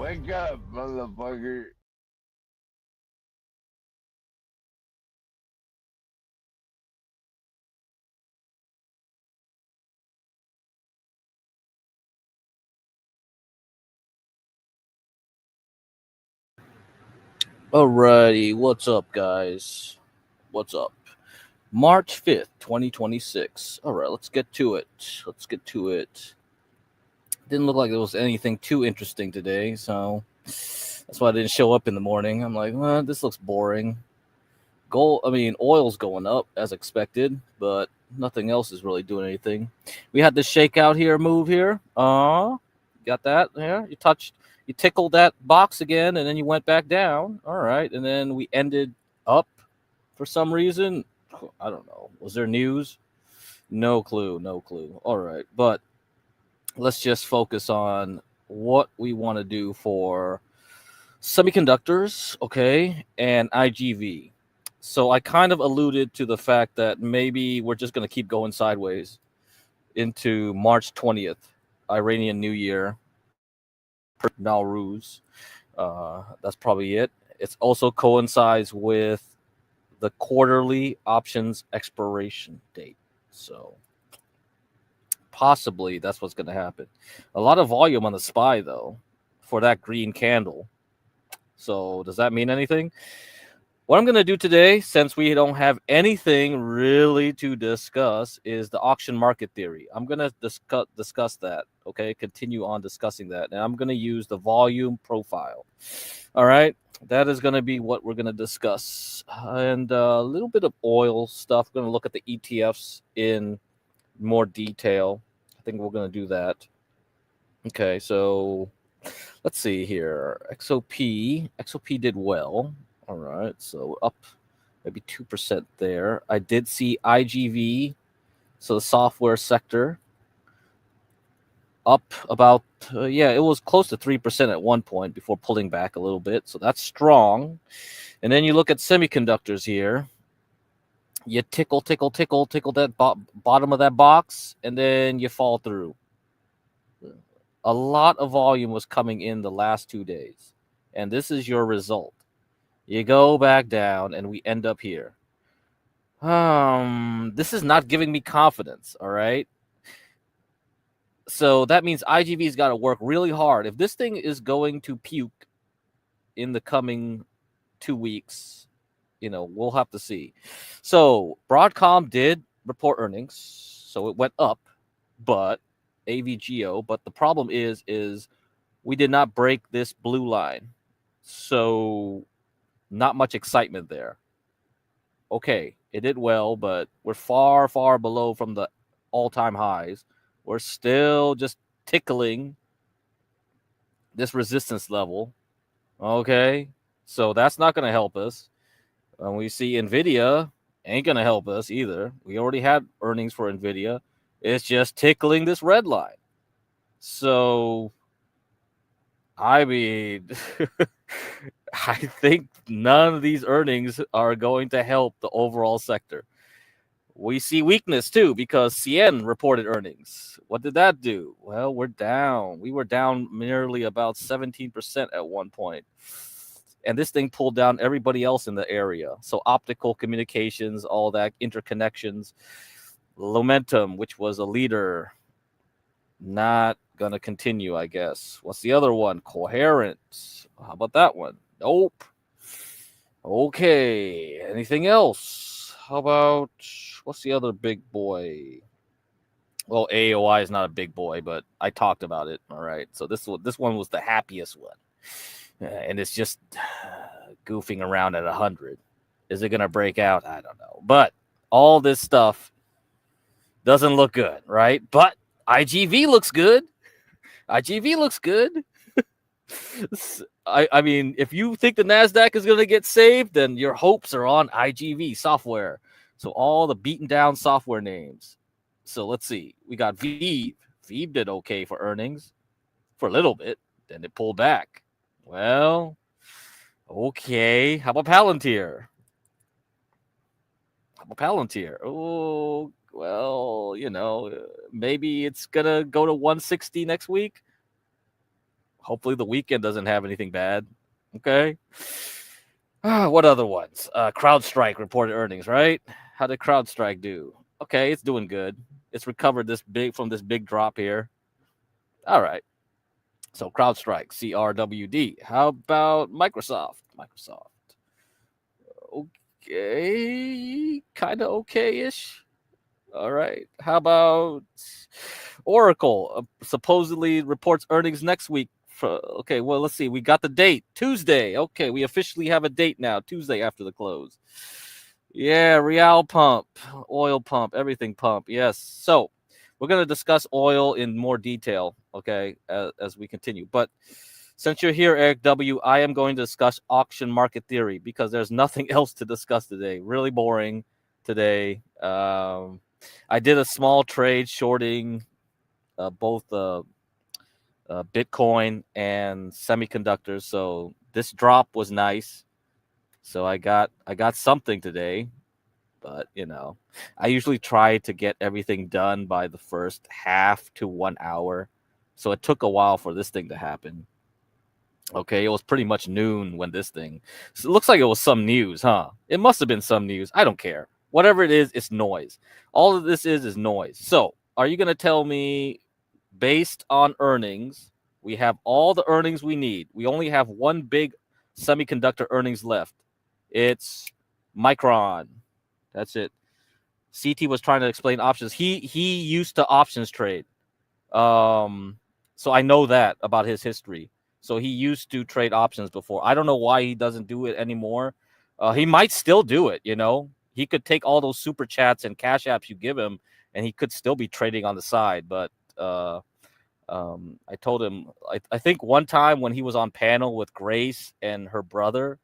Wake up, motherfucker. Alrighty, what's up, guys? What's up? March 5th, 2026. All right, let's get to it. Let's get to it. Didn't look like there was anything too interesting today, so that's why I didn't show up in the morning. I'm like, well, this looks boring. Oil's going up as expected, but nothing else is really doing anything. We had the shakeout here, move here. Got that? Yeah, you tickled that box again, and then you went back down. All right, and then we ended up for some reason. I don't know. Was there news? No clue. No clue. All right, but let's just focus on what we want to do for semiconductors, okay, and IGV. So I kind of alluded to the fact that maybe we're just going to keep going sideways into March 20th, Iranian New Year, Nowruz. That's probably it. It also coincides with the quarterly options expiration date. So possibly that's what's going to happen. A lot of volume on the SPY, though, for that green candle. So does that mean anything? What I'm going to do today, since we don't have anything really to discuss, is the auction market theory. I'm going to discuss that, okay? Continue on discussing that. And I'm going to use the volume profile. All right? That is going to be what we're going to discuss. And a little bit of oil stuff. We're going to look at the ETFs in more detail. I think we're going to do that. Okay, so let's see here. XOP did well. All right, so up maybe 2% there. I did see IGV, so the software sector, up about, it was close to 3% at one point before pulling back a little bit. So that's strong. And then you look at semiconductors here. You tickle that bottom of that box, and then you fall through. A lot of volume was coming in the last 2 days. And this is your result. You go back down, and we end up here. This is not giving me confidence, all right? So that means IGV's got to work really hard. If this thing is going to puke in the coming 2 weeks, we'll have to see. So Broadcom did report earnings, so it went up, but AVGO. But the problem is we did not break this blue line, so not much excitement there. Okay, it did well, but we're far, far below from the all-time highs. We're still just tickling this resistance level. Okay, so that's not going to help us. And we see NVIDIA ain't going to help us either. We already had earnings for NVIDIA. It's just tickling this red line. So, I mean, I think none of these earnings are going to help the overall sector. We see weakness too because CN reported earnings. What did that do? Well, we're down. We were down nearly about 17% at one point. And this thing pulled down everybody else in the area. So optical communications, all that, interconnections. Lumentum, which was a leader, not going to continue, I guess. What's the other one? Coherent. How about that one? Nope. Okay. Anything else? How about, what's the other big boy? Well, AOI is not a big boy, but I talked about it. All right. So this one was the happiest one. And it's just goofing around at 100. Is it going to break out? I don't know. But all this stuff doesn't look good, right? But IGV looks good. IGV looks good. I mean, if you think the Nasdaq is going to get saved, then your hopes are on IGV software. So all the beaten down software names. So let's see. We got Veev. Veev did okay for earnings for a little bit. Then it pulled back. Well, okay. How about Palantir? Oh, well, maybe it's going to go to 160 next week. Hopefully the weekend doesn't have anything bad. Okay. What other ones? CrowdStrike reported earnings, right? How did CrowdStrike do? Okay, it's doing good. It's recovered this big drop here. All right. So CrowdStrike, CRWD. How about Microsoft? Microsoft. Okay, kind of okay-ish. All right. How about Oracle? Supposedly reports earnings next week. Okay, well, let's see. We got the date, Tuesday. Okay, we officially have a date now, Tuesday after the close. Yeah, Real pump, oil pump, everything pump. Yes. So we're going to discuss oil in more detail, okay, as we continue. But since you're here, Eric W., I am going to discuss auction market theory because there's nothing else to discuss today. Really boring today. I did a small trade shorting both Bitcoin and semiconductors. So this drop was nice. So I got something today. But I usually try to get everything done by the first half to 1 hour. So it took a while for this thing to happen. Okay, it was pretty much noon when this thing. So it looks like it was some news, huh? It must have been some news. I don't care. Whatever it is, it's noise. All of this is noise. So, are you going to tell me based on earnings, we have all the earnings we need. We only have one big semiconductor earnings left. It's Micron. That's it. CT was trying to explain options. He used to options trade. So I know that about his history. So he used to trade options before. I don't know why he doesn't do it anymore. He might still do it, He could take all those super chats and cash apps you give him, and he could still be trading on the side. But I told him, I think one time when he was on panel with Grace and her brother,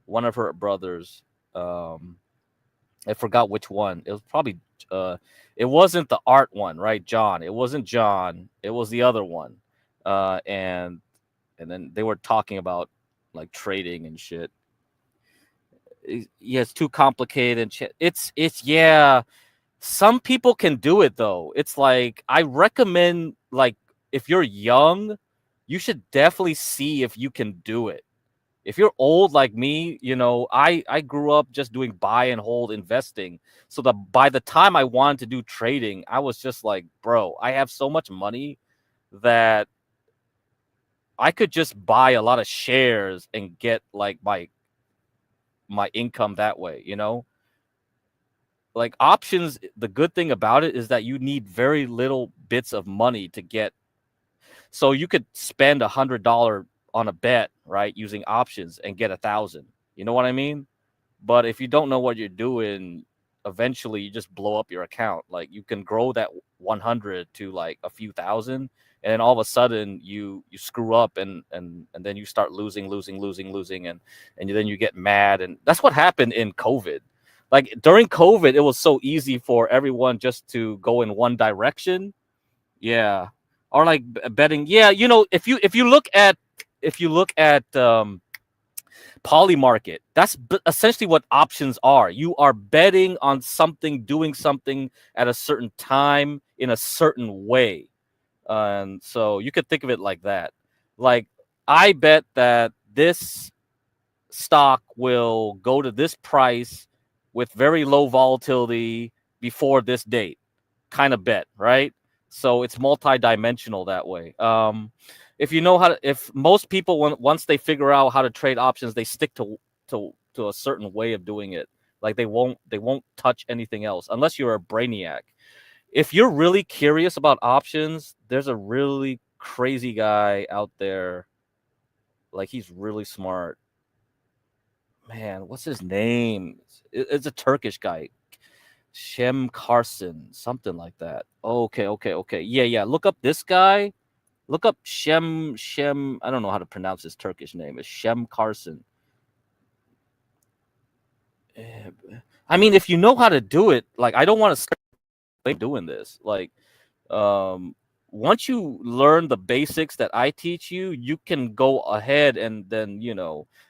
one of her brothers, I forgot which one. It was probably it wasn't the art one, right? John. It wasn't John. It was the other one. And then they were talking about like trading and shit. Yeah, it's too complicated. It's yeah. Some people can do it though. It's like I recommend like if you're young, you should definitely see if you can do it. If you're old like me, I grew up just doing buy and hold investing. So by the time I wanted to do trading, I was just like, bro, I have so much money that I could just buy a lot of shares and get like my income that way, Like options, the good thing about it is that you need very little bits of money to get. So you could spend $100 on a bet, right, using options and get 1,000. You know what I mean? But if you don't know what you're doing, eventually you just blow up your account. Like you can grow that 100 to like a few thousand, and then all of a sudden you screw up and then you start losing, and then you get mad. And that's what happened in COVID. Like during COVID, it was so easy for everyone just to go in one direction. Yeah. Or like betting. Yeah, if you look at Polymarket, that's essentially what options are. You are betting on something, doing something at a certain time in a certain way. And so you could think of it like that. Like I bet that this stock will go to this price with very low volatility before this date. Kind of bet, right? So it's multi-dimensional that way. If you know if most people once they figure out how to trade options, they stick to a certain way of doing it. Like they won't touch anything else unless you're a brainiac. If you're really curious about options, there's a really crazy guy out there. Like he's really smart. Man, what's his name? It's a Turkish guy. Shem Carson, something like that. Okay. Yeah. Look up this guy. Look up Shem. I don't know how to pronounce his Turkish name. It's Shem Carson. I mean, if you know how to do it, like I don't want to start doing this. Like, once you learn the basics that I teach you, you can go ahead and then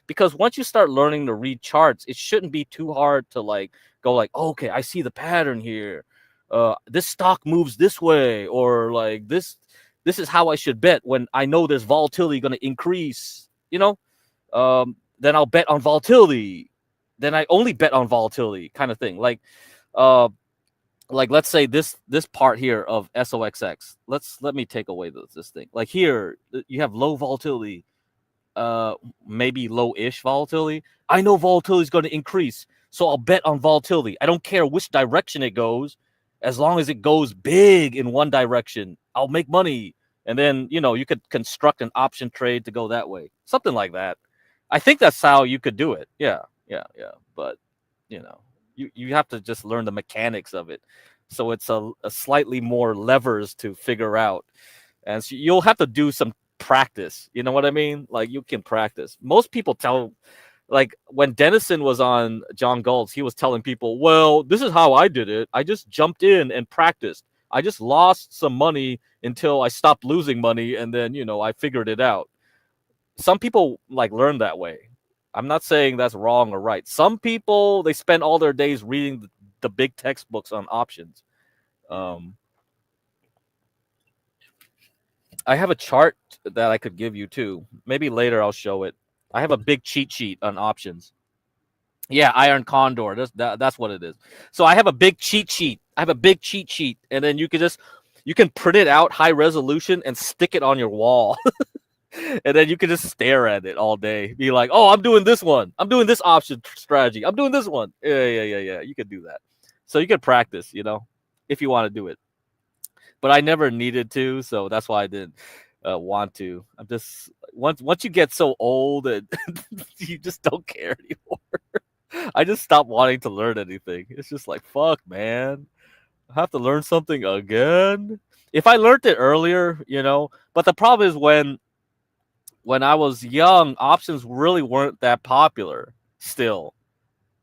because once you start learning to read charts, it shouldn't be too hard to like go like, oh, okay, I see the pattern here. This stock moves this way, or like this this is how I should bet when I know there's volatility going to increase. Then I'll bet on volatility. Then I only bet on volatility, kind of thing. Uh, like let's say this part here of SOXX. Let me take away this thing. Like here, you have low volatility, maybe low-ish volatility. I know volatility is going to increase, so I'll bet on volatility. I don't care which direction it goes, as long as it goes big in one direction, I'll make money. And then you could construct an option trade to go that way, something like that. I think that's how you could do it. Yeah. But you have to just learn the mechanics of it. So it's a slightly more levers to figure out. And so you'll have to do some practice. You know what I mean? Like you can practice. Most people tell, like when Dennison was on John Galt's, he was telling people, well, this is how I did it. I just jumped in and practiced. I just lost some money until I stopped losing money. And then, I figured it out. Some people like learn that way. I'm not saying that's wrong or right. Some people, they spend all their days reading the big textbooks on options. I have a chart that I could give you too. Maybe later I'll show it. I have a big cheat sheet on options. Yeah, Iron Condor. That's what it is. So I have a big cheat sheet. And then you can print it out high resolution and stick it on your wall. And then you can just stare at it all day. Be like, oh, I'm doing this one. I'm doing this option strategy. I'm doing this one. Yeah. You can do that. So you can practice, if you want to do it. But I never needed to, so that's why I didn't want to. I'm just once you get so old and you just don't care anymore. I just stopped wanting to learn anything. It's just like, fuck, man. I have to learn something again. If I learned it earlier, but the problem is when I was young, options really weren't that popular still.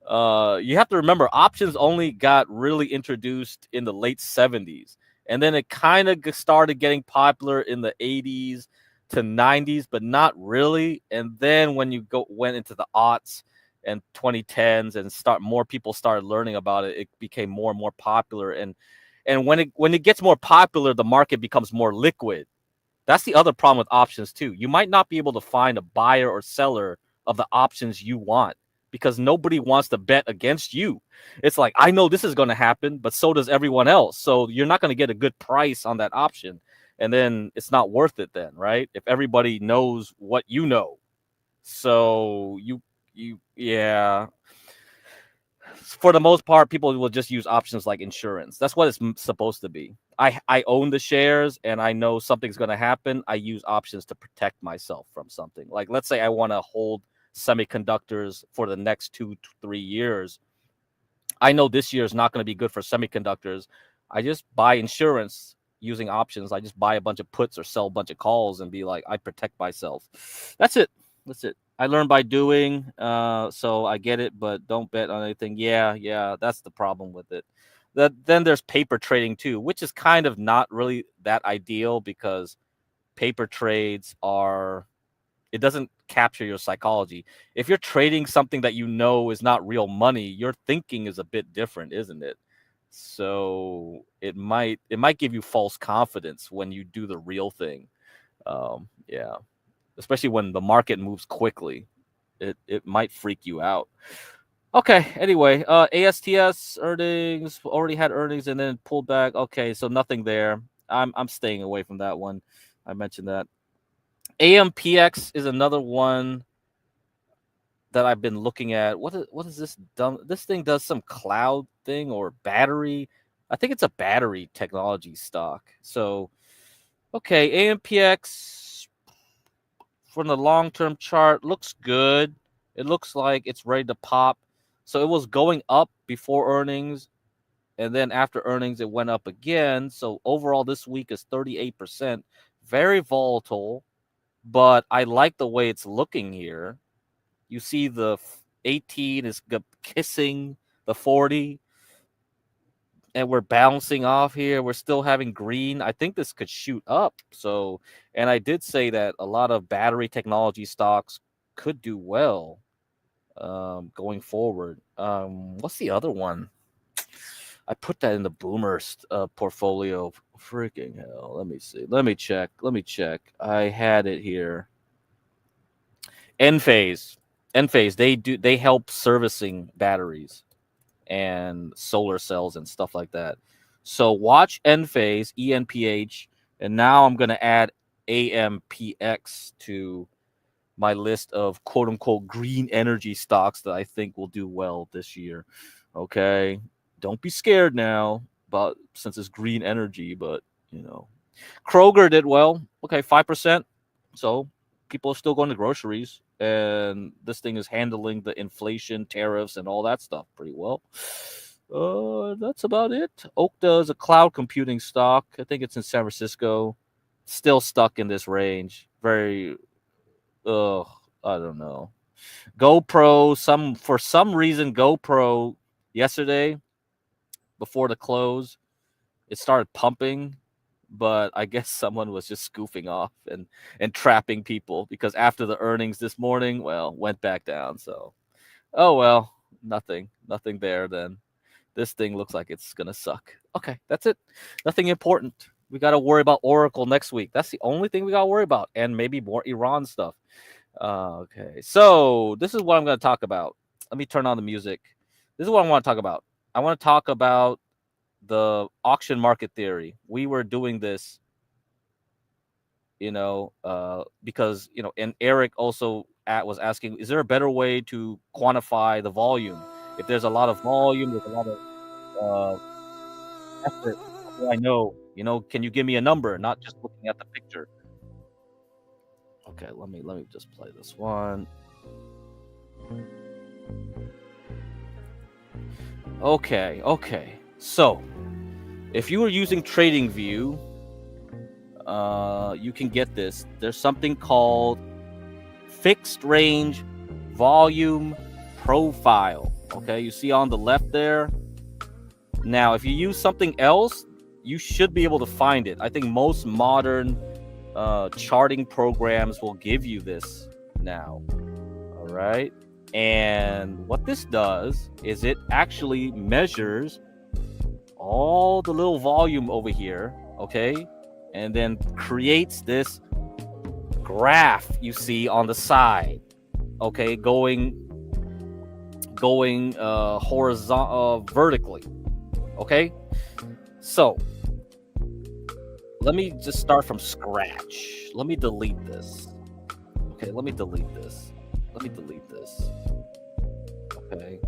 You have to remember, options only got really introduced in the late 70s. And then it kind of started getting popular in the 80s to 90s, but not really. And then when you went into the aughts and 2010s and more people started learning about it, it became more and more popular. And when it gets more popular, the market becomes more liquid. That's the other problem with options too. You might not be able to find a buyer or seller of the options you want because nobody wants to bet against you. It's like, I know this is going to happen, but so does everyone else. So you're not going to get a good price on that option. And then it's not worth it then, right? If everybody knows what you know. So yeah. For the most part, people will just use options like insurance. That's what it's supposed to be. I own the shares and I know something's going to happen. I use options to protect myself from something. Like, let's say I want to hold semiconductors for the next 2 to 3 years. I know this year is not going to be good for semiconductors. I just buy insurance using options. I just buy a bunch of puts or sell a bunch of calls and be like, I protect myself. That's it. I learn by doing, so I get it, but don't bet on anything. Yeah, that's the problem with it. Then there's paper trading too, which is kind of not really that ideal because paper trades it doesn't capture your psychology. If you're trading something that is not real money, your thinking is a bit different, isn't it? So it might give you false confidence when you do the real thing. Yeah. Especially when the market moves quickly, it might freak you out. Okay. Anyway, ASTS earnings already had earnings and then pulled back. Okay, so nothing there. I'm staying away from that one. I mentioned that. AMPX is another one that I've been looking at. What is this done? This thing does some cloud thing or battery. I think it's a battery technology stock. So, okay, AMPX from the long-term chart looks good. It looks like it's ready to pop. So it was going up before earnings, and then after earnings, it went up again. So overall, this week is 38%. Very volatile, but I like the way it's looking here. You see the 18 is kissing the 40, and we're bouncing off here. We're still having green. I think this could shoot up. So, and I did say that a lot of battery technology stocks could do well going forward. What's the other one? I put that in the boomer portfolio. Freaking hell. Let me see. Let me check. I had it here. Enphase. They help servicing batteries and solar cells and stuff like that. So watch Enphase, ENPH, and now I'm gonna add AMPX to my list of quote unquote green energy stocks that I think will do well this year. Okay. Don't be scared now about since it's green energy, but you know. Kroger did well. Okay, 5%. So people are still going to groceries, and this thing is handling the inflation, tariffs, and all that stuff pretty well. That's about it. Okta is a cloud computing stock. I think it's in San Francisco. Still stuck in this range. Very, I don't know. GoPro. For some reason, GoPro yesterday before the close, it started pumping, but I guess someone was just scoofing off and trapping people because after the earnings this morning, well, went back down. So, oh well, nothing there then. This thing looks like it's gonna suck. Okay, that's it. Nothing important. We got to worry about Oracle next week. That's the only thing we got to worry about, and maybe more Iran stuff. Okay, so this is what I'm going to talk about. Let me turn on the music. This is what I want to talk about. I want to talk about the auction market theory. We were doing this, because and Eric also was asking, is there a better way to quantify the volume? If there's a lot of volume, there's a lot of effort. How do I know? Can you give me a number, not just looking at the picture? Okay, let me just play this one. Okay. So, if you were using TradingView, you can get this. There's something called fixed range volume profile. Okay, you see on the left there. Now, if you use something else, you should be able to find it. I think most modern charting programs will give you this now. All right. And what this does is it actually measures all the little volume over here. Okay. And then creates this graph you see on the side. Okay. Going horizontal, vertically. Okay. So let me just start from scratch. Let me delete this. Okay, let me delete this. Okay.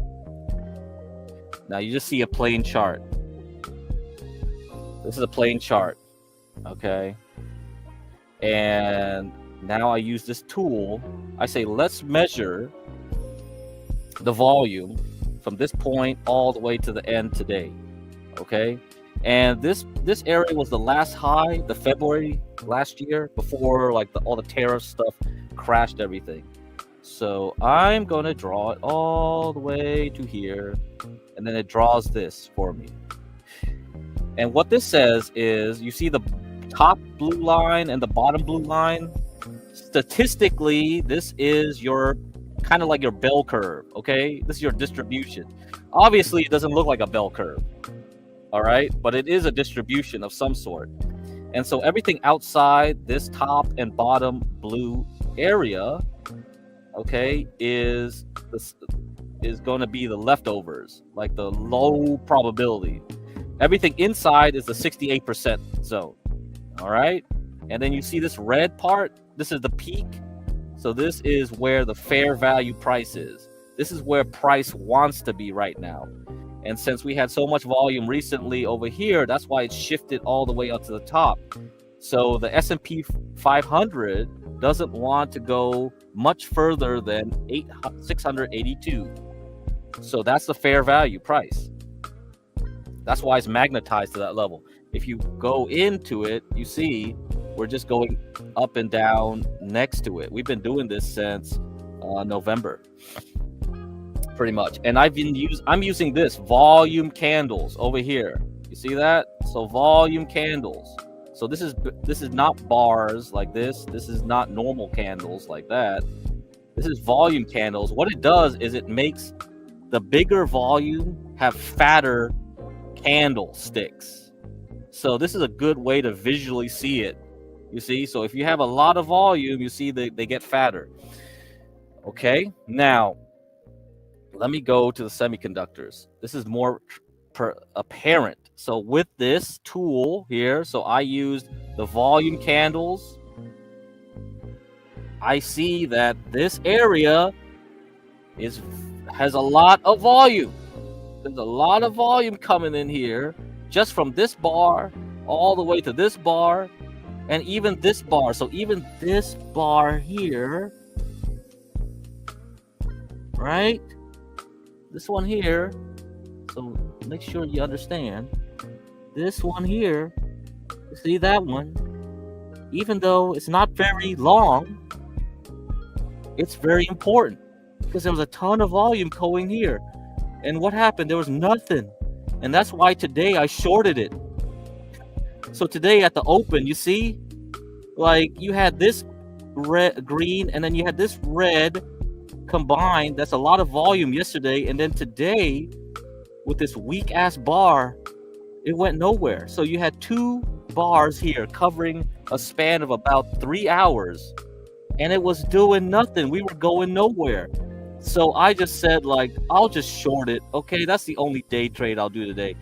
Now you just see a plain chart. This is a plain chart. Okay. And now I use this tool. I say, let's measure the volume from this point all the way to the end today. Okay. And this area was the last high, the February last year, before all the tariff stuff crashed everything. So I'm going to draw it all the way to here, and then it draws this for me. And what this says is, you see the top blue line and the bottom blue line? Statistically, this is your kind of like your bell curve, okay? This is your distribution. Obviously, it doesn't look like a bell curve. All right, but it is a distribution of some sort. And so everything outside this top and bottom blue area, okay, is going to be the leftovers, like the low probability. Everything inside is the 68% zone. All right. And then you see this red part. This is the peak. So this is where the fair value price is. This is where price wants to be right now. And since we had so much volume recently over here, that's why it shifted all the way up to the top. So the S&P 500 doesn't want to go much further than 682. So that's the fair value price. That's why it's magnetized to that level. If you go into it, you see we're just going up and down next to it. We've been doing this since November. Pretty much. And I'm using this volume candles over here. You see that? So volume candles. So this is not bars like this. This is not normal candles like that. This is volume candles. What it does is it makes the bigger volume have fatter candlesticks. So this is a good way to visually see it. You see, so if you have a lot of volume, you see they get fatter. Okay, now let me go to the semiconductors. This is more apparent. So with this tool here, so I used the volume candles. I see that this area has a lot of volume. There's a lot of volume coming in here, just from this bar all the way to this bar, and even this bar. So even this bar here, right? This one here. So make sure you understand. This one here, you see that one? Even though it's not very long, it's very important because there was a ton of volume going here. And what happened? There was nothing. And that's why today I shorted it. So today at the open, you see, like you had this red, green, and then you had this red combined. That's a lot of volume yesterday. And then today, with this weak ass bar, it went nowhere. So you had two bars here covering a span of about 3 hours, and it was doing nothing. We were going nowhere. So I just said, like, I'll just short it. Okay, that's the only day trade I'll do today.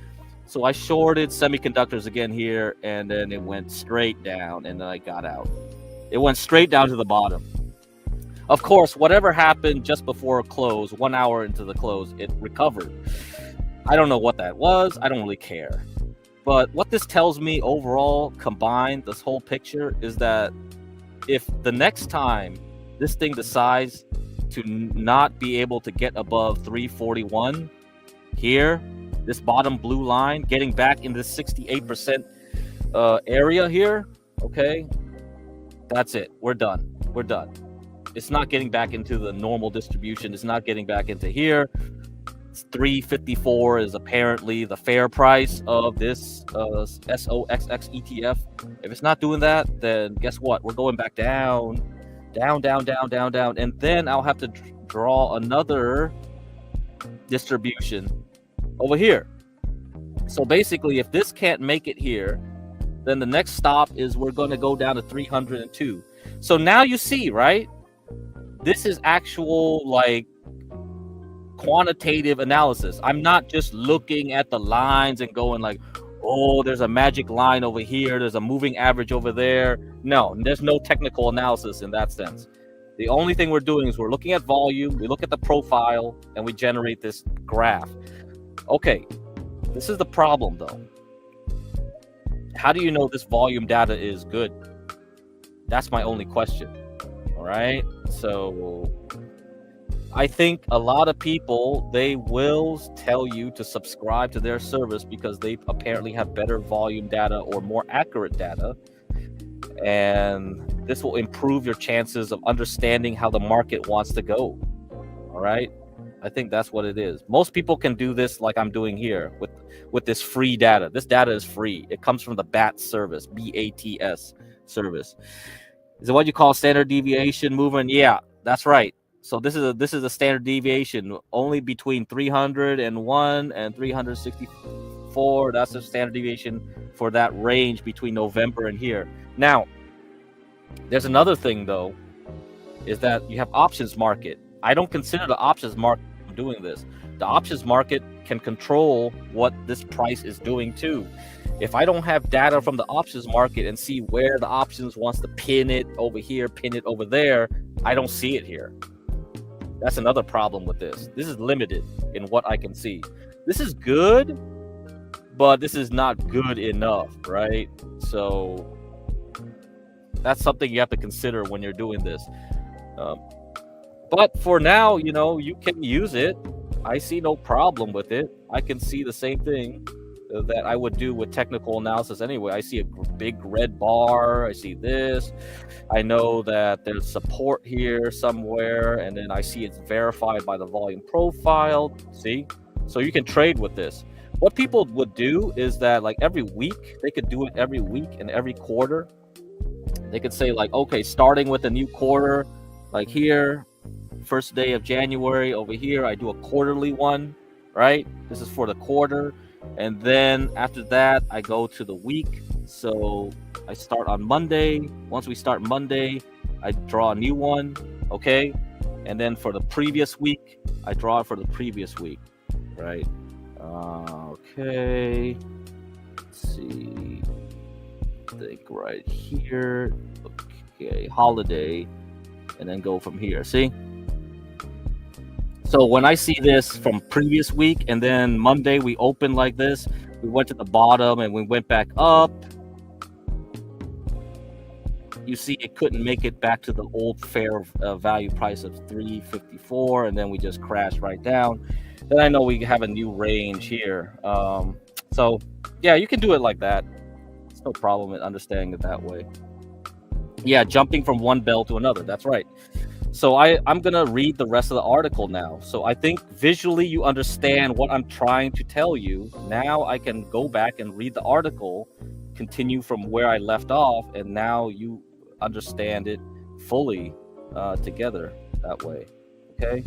So I shorted semiconductors again here, and then it went straight down, and then I got out. It went straight down to the bottom. Of course, whatever happened just before close, 1 hour into the close, it recovered. I don't know what that was. I don't really care. But what this tells me overall, combined, this whole picture, is that if the next time this thing decides to not be able to get above 341 here, this bottom blue line, getting back in this 68% area here, okay, that's it. We're done. We're done. It's not getting back into the normal distribution. It's not getting back into here. 354 is apparently the fair price of this SOXX ETF. If it's not doing that, then guess what? We're going back down, down, down, down, down, down. And then I'll have to draw another distribution over here. So basically, if this can't make it here, then the next stop is we're going to go down to 302. So now you see, right? This is actual, like, quantitative analysis. I'm not just looking at the lines and going like, oh, there's a magic line over here, there's a moving average over there. No, there's no technical analysis in that sense. The only thing we're doing is we're looking at volume, we look at the profile, and we generate this graph. Okay, this is the problem though. How do you know this volume data is good? That's my only question. All right, so I think a lot of people, they will tell you to subscribe to their service because they apparently have better volume data or more accurate data. And this will improve your chances of understanding how the market wants to go. All right. I think that's what it is. Most people can do this like I'm doing here with this free data. This data is free. It comes from the BATS service, BATS service. Is it what you call standard deviation movement? Yeah, that's right. So this is a standard deviation only between 301 and 364. That's the standard deviation for that range between November and here. Now, there's another thing though, is that you have options market. I don't consider the options market doing this. The options market can control what this price is doing too. If I don't have data from the options market and see where the options wants to pin it over here, pin it over there, I don't see it here. That's another problem with this. This is limited in what I can see. This is good, but this is not good enough, right? So that's something you have to consider when you're doing this. But for now, you know, you can use it. I see no problem with it. I can see the same thing that I would do with technical analysis anyway. I see a big red bar. I see this. I know that there's support here somewhere, and then I see it's verified by the volume profile. See? So you can trade with this. What people would do is that, like, every week, they could do it every week and every quarter. They could say, like, okay, starting with a new quarter, like here, first day of January over here, I do a quarterly one, right? This is for the quarter. And then after that, I go to the week. So I start on Monday. Once we start Monday, I draw a new one. Okay. And then for the previous week, I draw it for the previous week. Right. Okay. Let's see. Think right here. Okay. Holiday. And then go from here. See? So when I see this from previous week and then Monday we opened like this, we went to the bottom and we went back up. You see it couldn't make it back to the old fair value price of 354, and then we just crashed right down. Then I know we have a new range here. So yeah, you can do it like that. It's no problem in understanding it that way. Yeah, jumping from one bell to another. That's right. So I'm going to read the rest of the article now. So I think visually you understand what I'm trying to tell you. Now I can go back and read the article, continue from where I left off, and now you understand it fully together that way. Okay.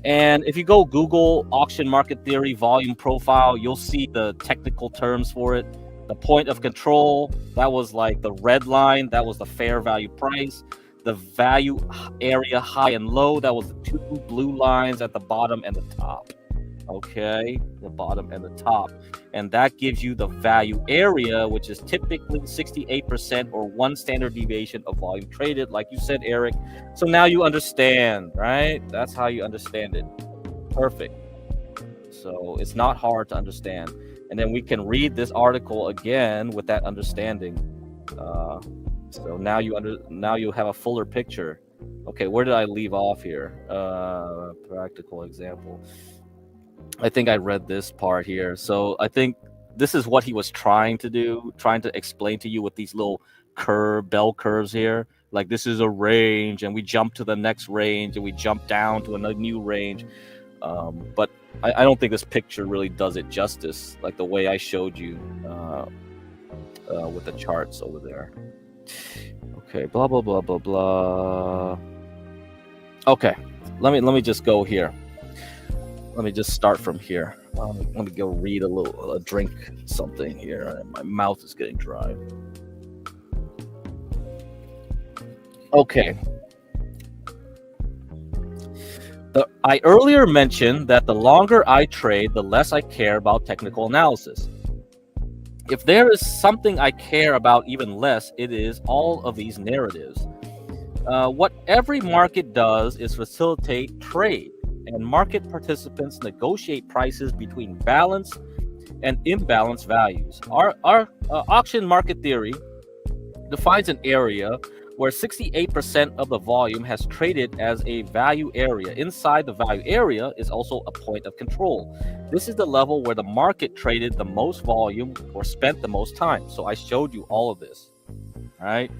And if you go Google auction market theory volume profile, you'll see the technical terms for it. The point of control, that was like the red line, that was the fair value price. The value area high and low, that was the two blue lines at the bottom and the top. Okay, the bottom and the top. And that gives you the value area, which is typically 68% or one standard deviation of volume traded, like you said, Eric. So now you understand, right? That's how you understand it. Perfect. So it's not hard to understand. And then we can read this article again with that understanding. So now you have a fuller picture. Okay, where did I leave off here? Practical example. I think I read this part here. So I think this is what he was trying to do, trying to explain to you with these little bell curves here. Like this is a range, and we jump to the next range, and we jump down to a new range. But I don't think this picture really does it justice, like the way I showed you with the charts over there. Okay, blah blah blah blah blah. Okay, let me just go here. Let me just start from here. Let me go read drink something here. My mouth is getting dry. Okay. I earlier mentioned that the longer I trade, the less I care about technical analysis. If there is something I care about even less, it is all of these narratives. What every market does is facilitate trade, and market participants negotiate prices between balanced and imbalanced values. Our auction market theory defines an area where 68% of the volume has traded as a value area. Inside the value area is also a point of control. This is the level where the market traded the most volume or spent the most time. So I showed you all of this. All right.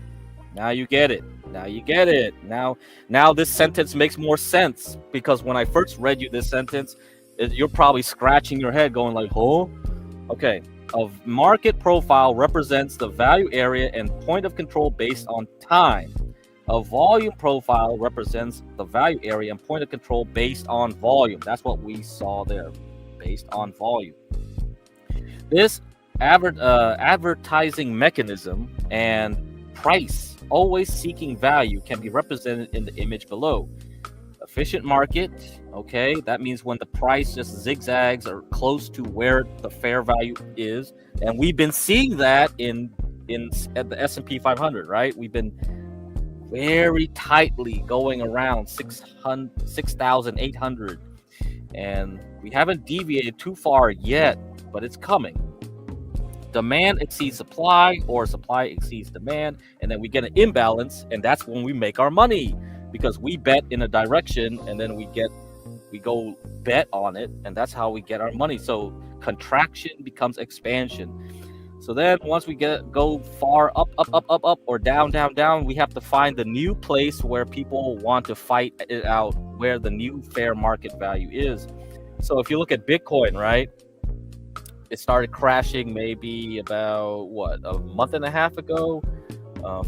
Now you get it. Now you get it. Now this sentence makes more sense, because when I first read you this sentence, you're probably scratching your head going like, oh, okay. A market profile represents the value area and point of control based on time. A volume profile represents the value area and point of control based on volume. That's what we saw there, based on volume. This advertising mechanism and price, always seeking value, can be represented in the image below. Efficient market, okay, that means when the price just zigzags or close to where the fair value is, and we've been seeing that at the S&P 500, right? We've been very tightly going around 6,800, and we haven't deviated too far yet, but it's coming. Demand exceeds supply, or supply exceeds demand, and then we get an imbalance, and that's when we make our money. Because we bet in a direction, and then we go bet on it, and that's how we get our money. So contraction becomes expansion. So then once we go far up, or down, we have to find the new place where people want to fight it out, where the new fair market value is. So if you look at Bitcoin, right, it started crashing maybe about a month and a half ago,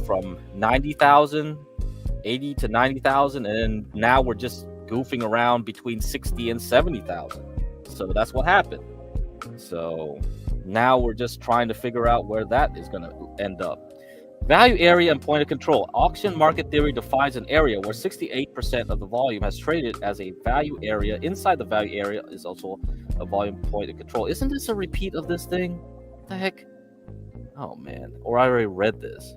from 90,000. 80 to 90,000, and now we're just goofing around between 60 and 70,000. So that's what happened. So now we're just trying to figure out where that is going to end up. Value area and point of control. Auction market theory defines an area where 68% of the volume has traded as a value area. Inside the value area is also a volume point of control. Isn't this a repeat of this thing? What the heck? Oh man, or I already read this.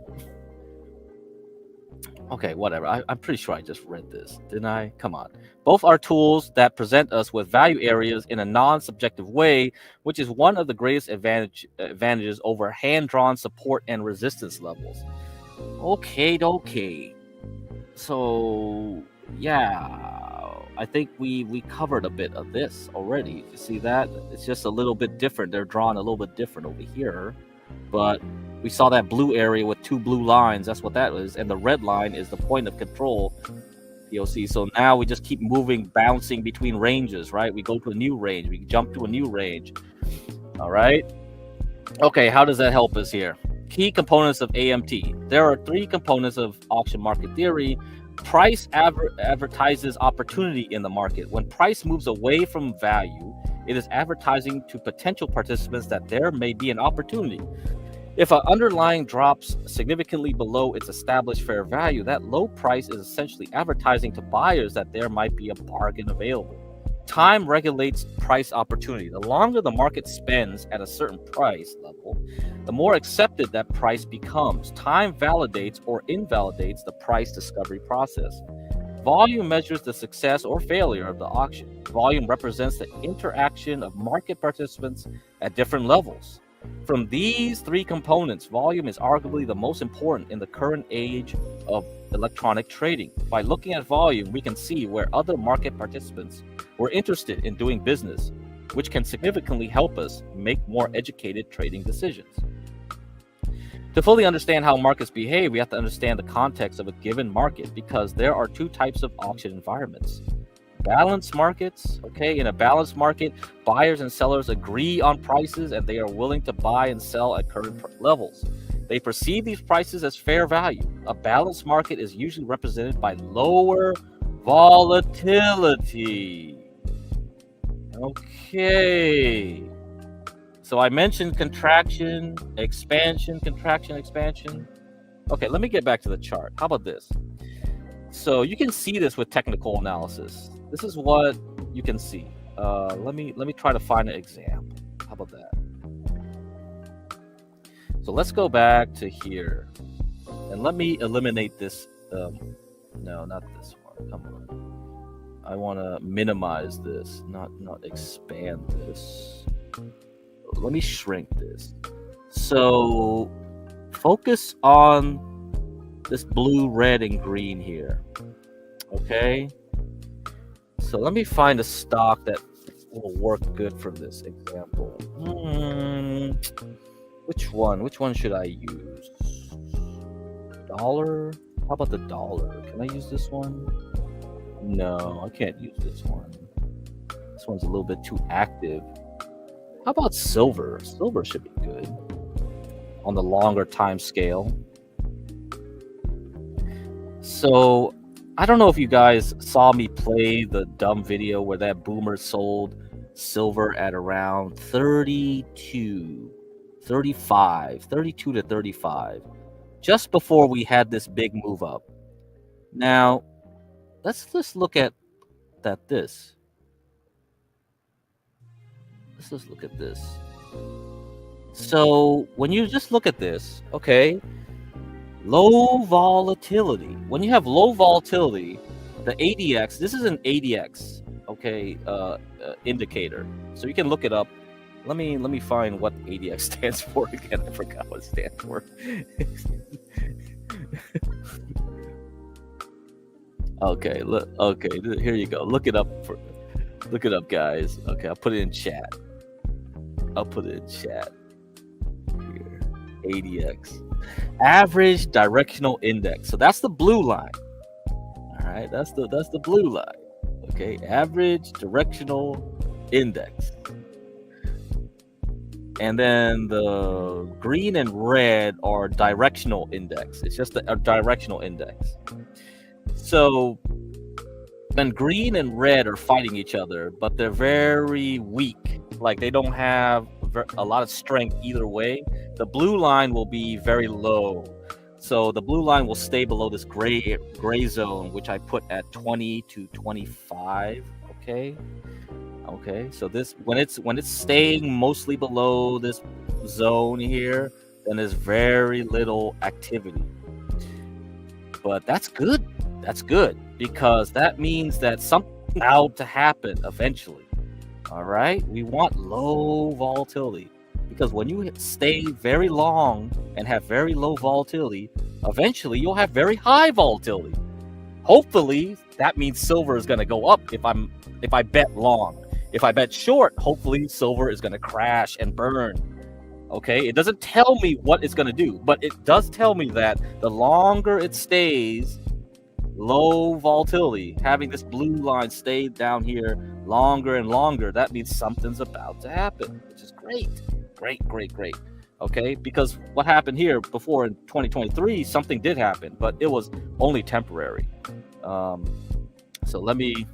Okay, whatever. I'm pretty sure I just read this, didn't I? Come on. Both are tools that present us with value areas in a non-subjective way, which is one of the greatest advantages over hand-drawn support and resistance levels. Okay. So, yeah, I think we covered a bit of this already. You see that? It's just a little bit different. They're drawn a little bit different over here, but we saw that blue area with 2 blue lines. That's what that is. And the red line is the point of control, POC. So now we just keep moving, bouncing between ranges, right? We go to a new range. We jump to a new range. All right. Okay, how does that help us here? Key components of AMT. There are 3 components of auction market theory. Price advertises opportunity in the market. When price moves away from value, it is advertising to potential participants that there may be an opportunity. If an underlying drops significantly below its established fair value, that low price is essentially advertising to buyers that there might be a bargain available. Time regulates price opportunity. The longer the market spends at a certain price level, the more accepted that price becomes. Time validates or invalidates the price discovery process. Volume measures the success or failure of the auction. Volume represents the interaction of market participants at different levels. From these 3 components, volume is arguably the most important in the current age of electronic trading. By looking at volume, we can see where other market participants were interested in doing business, which can significantly help us make more educated trading decisions. To fully understand how markets behave, we have to understand the context of a given market, because there are 2 types of auction environments. Balanced markets. Okay, in a balanced market, buyers and sellers agree on prices and they are willing to buy and sell at current levels. They perceive these prices as fair value. A balanced market is usually represented by lower volatility. Okay, so I mentioned contraction, expansion. Okay, let me get back to the chart. How about this? So you can see this with technical analysis. This is what you can see. Let me try to find an example. How about that? So let's go back to here, and let me eliminate this. No, not this one. Come on. I want to minimize this, not expand this. Let me shrink this. So focus on this blue, red, and green here. Okay. So let me find a stock that will work good for this example. Which one should I use? Dollar? How about the dollar? Can I use this one? No, I can't use this one. This one's a little bit too active. How about silver? Silver should be good on the longer time scale. So I don't know if you guys saw me play the dumb video where that boomer sold silver at around 32 to 35, just before we had this big move up. Now, let's just look at this. Let's just look at this. So when you just look at this, okay, low volatility. When you have low volatility, the ADX, this is an ADX, okay, indicator. So you can look it up. Let me find what ADX stands for again. I forgot what it stands for. Okay, look. Okay, here you go. Look it up, guys. Okay, I'll put it in chat. Here, ADX, average directional index. So that's the blue line. All right, that's the blue line. Okay, average directional index. And then the green and red are directional index. It's just a directional index. So when green and red are fighting each other, but they're very weak like they don't have a lot of strength either way. The blue line will be very low. So the blue line will stay below this gray zone, which I put at 20 to 25. Okay, so this when it's staying mostly below this zone here, then there's very little activity. But that's good. That's good because that means that something's about to happen eventually. All right, we want low volatility because when you stay very long and have very low volatility, eventually you'll have very high volatility. Hopefully, that means silver is going to go up if I bet long. If I bet short, hopefully silver is going to crash and burn. Okay, it doesn't tell me what it's going to do, but it does tell me that the longer it stays low volatility, having this blue line stay down here longer and longer, that means something's about to happen, which is great. Okay, because what happened here before in 2023, something did happen, but it was only temporary. So let me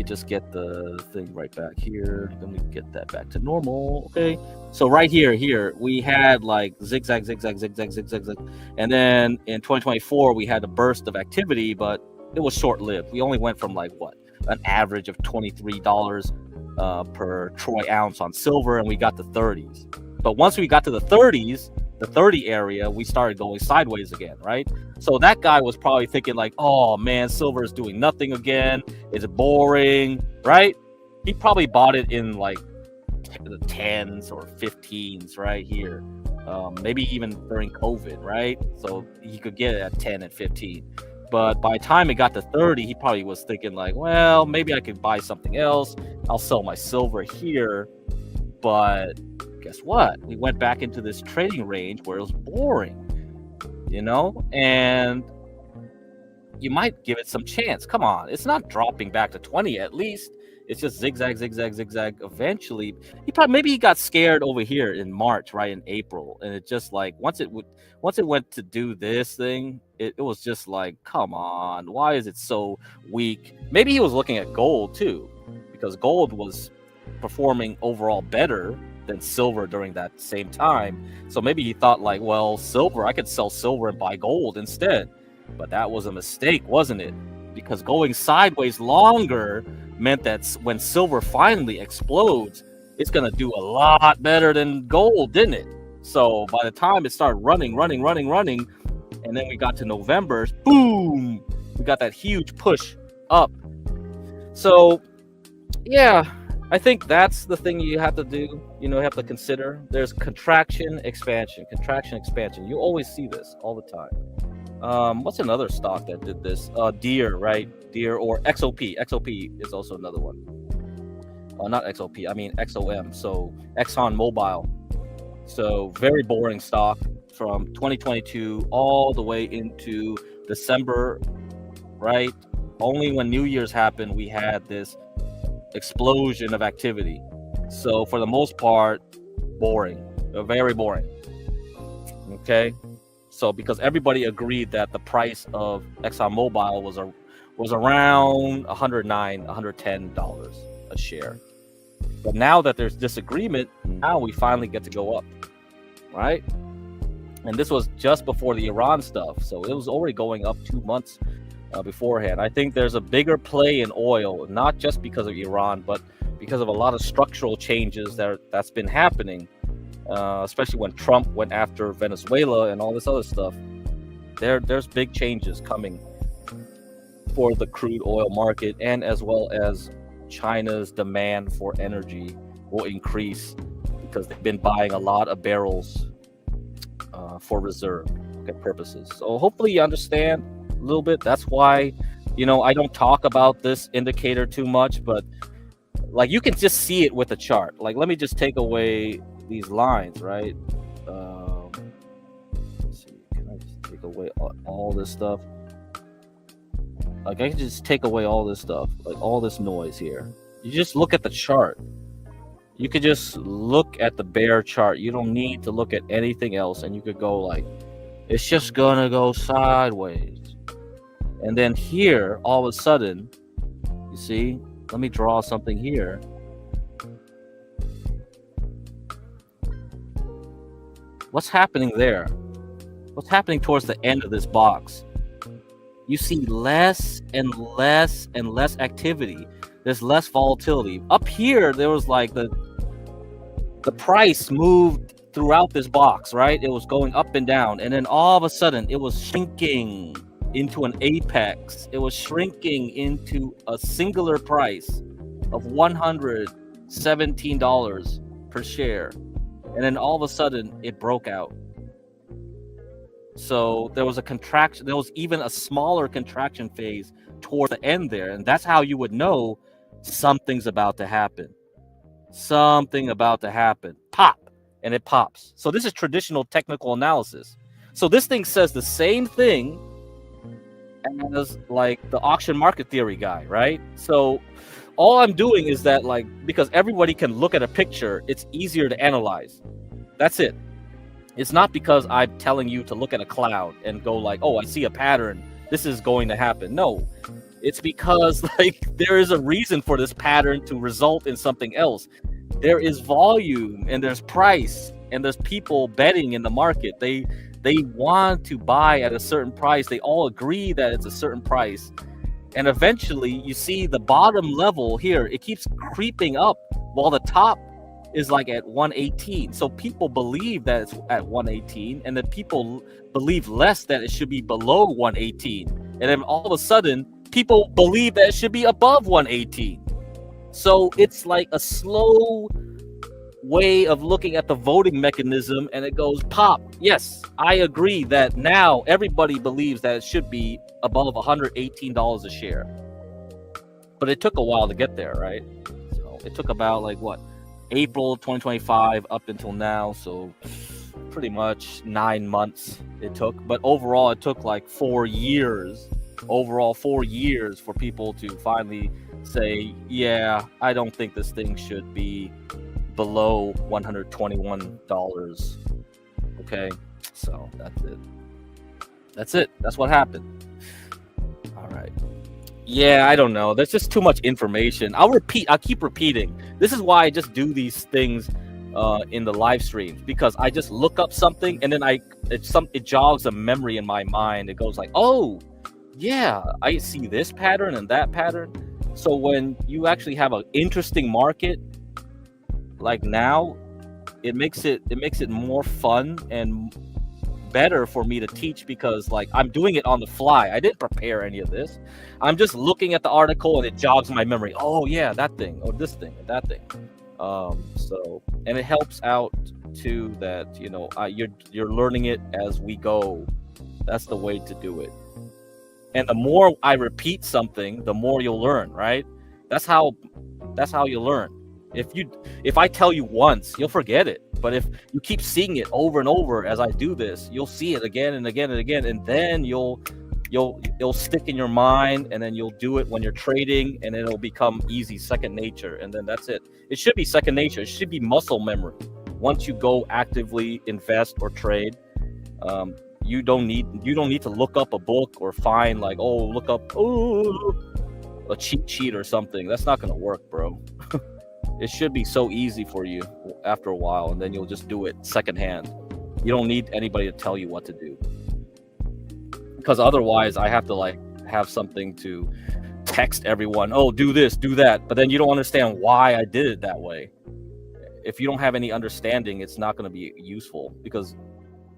just get the thing right back here. Let me get that back to normal. Okay, so right here we had like zigzag, and then in 2024 we had a burst of activity, but it was short-lived. We only went from like an average of $23 per troy ounce on silver, and we got to 30s. But once we got to the 30s, the 30 area, we started going sideways again, right? So that guy was probably thinking like, oh man, silver is doing nothing again. It's boring, right? He probably bought it in like the 10s or 15s right here. Maybe even during COVID, right? So he could get it at 10 and 15. But by the time it got to 30, he probably was thinking like, well, maybe I could buy something else. I'll sell my silver here. But guess what? We went back into this trading range where it was boring, and you might give it some chance. Come on, it's not dropping back to 20 at least. It's just zigzag. Eventually, maybe he got scared over here in March, right, in April, and it just like once it went to do this thing, it was just like, come on, why is it so weak? Maybe he was looking at gold too, because gold was performing overall better than silver during that same time. So maybe he thought like, well, silver, I could sell silver and buy gold instead. But that was a mistake, wasn't it? Because going sideways longer meant that when silver finally explodes, it's going to do a lot better than gold, didn't it? So by the time it started running, and then we got to November, boom, we got that huge push up. So yeah, I think that's the thing you have to do. You have to consider. There's contraction, expansion. You always see this all the time. What's another stock that did this? Deere, right? Deere or XOP. XOP is also another one. Not XOP. I mean XOM. So Exxon Mobil. So very boring stock from 2022 all the way into December, right? Only when New Year's happened, we had this explosion of activity. So for the most part, boring, very boring. Okay, so because everybody agreed that the price of ExxonMobil was around $109, $110 a share. But now that there's disagreement, now we finally get to go up, right? And this was just before the Iran stuff, so it was already going up 2 months beforehand. I think there's a bigger play in oil, not just because of Iran, but because of a lot of structural changes that's been happening, especially when Trump went after Venezuela and all this other stuff. There's big changes coming for the crude oil market, and as well as China's demand for energy will increase because they've been buying a lot of barrels for reserve purposes. So hopefully you understand a little bit. That's why I don't talk about this indicator too much, but like you can just see it with the chart. Like let me just take away these lines, right? Let's see, can I just take away all this stuff? Like I can just take away all this stuff, like all this noise here. You just look at the chart. You could just look at the bear chart. You don't need to look at anything else, and you could go like, it's just gonna go sideways. And then here, all of a sudden, you see, let me draw something here. What's happening there? What's happening towards the end of this box? You see less and less and less activity. There's less volatility. Up here, there was like the price moved throughout this box, right? It was going up and down, and then all of a sudden it was shrinking into an apex. It was shrinking into a singular price of $117 per share, and then all of a sudden it broke out. So there was a contraction. There was even a smaller contraction phase toward the end there, and that's how you would know something's about to happen. Something about to happen. Pop, and it pops. So this is traditional technical analysis. So this thing says the same thing as like the auction market theory guy, right? So all I'm doing is that, like, because everybody can look at a picture, it's easier to analyze. That's it. It's not because I'm telling you to look at a cloud and go like, oh, I see a pattern, this is going to happen. No, it's because like there is a reason for this pattern to result in something else. There is volume and there's price and there's people betting in the market. They want to buy at a certain price. They all agree that it's a certain price. And eventually you see the bottom level here, it keeps creeping up while the top is like at 118. So people believe that it's at 118, and then people believe less that it should be below 118. And then all of a sudden, people believe that it should be above 118. So it's like a slow way of looking at the voting mechanism, and it goes pop. Yes, I agree that now everybody believes that it should be above $118 a share. But it took a while to get there, right? So it took about like what? April 2025 up until now, so pretty much 9 months it took. But overall it took like 4 years. Overall 4 years for people to finally say, yeah, I don't think this thing should be below $121. Okay, so that's it. That's what happened. All right. Yeah, I don't know. There's just too much information. I'll keep repeating. This is why I just do these things in the live streams, because I just look up something and then it jogs a memory in my mind. It goes like, oh, yeah, I see this pattern and that pattern. So when you actually have an interesting market like now, it makes it more fun and better for me to teach, because like I'm doing it on the fly. I didn't prepare any of this. I'm just looking at the article and it jogs my memory. Oh yeah, that thing, or this thing, or that thing. So, and it helps out too that, you know, you're learning it as we go. That's the way to do it. And the more I repeat something, the more you'll learn, right? That's how you learn. If I tell you once, you'll forget it. But if you keep seeing it over and over as I do this, you'll see it again and again and again, and then it'll stick in your mind, and then you'll do it when you're trading, and it'll become easy, second nature, and then that's it. It should be second nature. It should be muscle memory. Once you go actively invest or trade, you don't need to look up a book or find like, look up a cheat sheet or something. That's not gonna work, bro. It should be so easy for you after a while, and then you'll just do it secondhand. You don't need anybody to tell you what to do, because otherwise I have to like have something to text everyone, oh, do this, do that, but then you don't understand why I did it that way. If you don't have any understanding, it's not going to be useful, because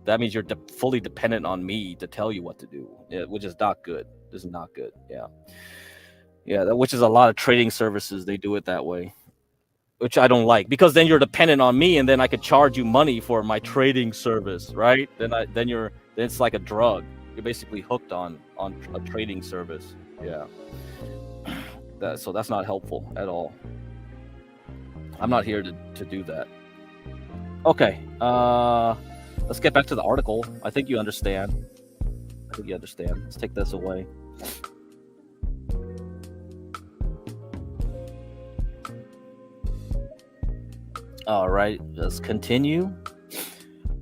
that means you're fully dependent on me to tell you what to do, which is not good. This is not good. Yeah, which is a lot of trading services, they do it that way, which I don't like, because then you're dependent on me, and then I could charge you money for my trading service, right? Then it's like a drug. You're basically hooked on a trading service. Yeah. So that's not helpful at all. I'm not here to do that. Okay. Let's get back to the article. I think you understand. Let's take this away. All right, let's continue.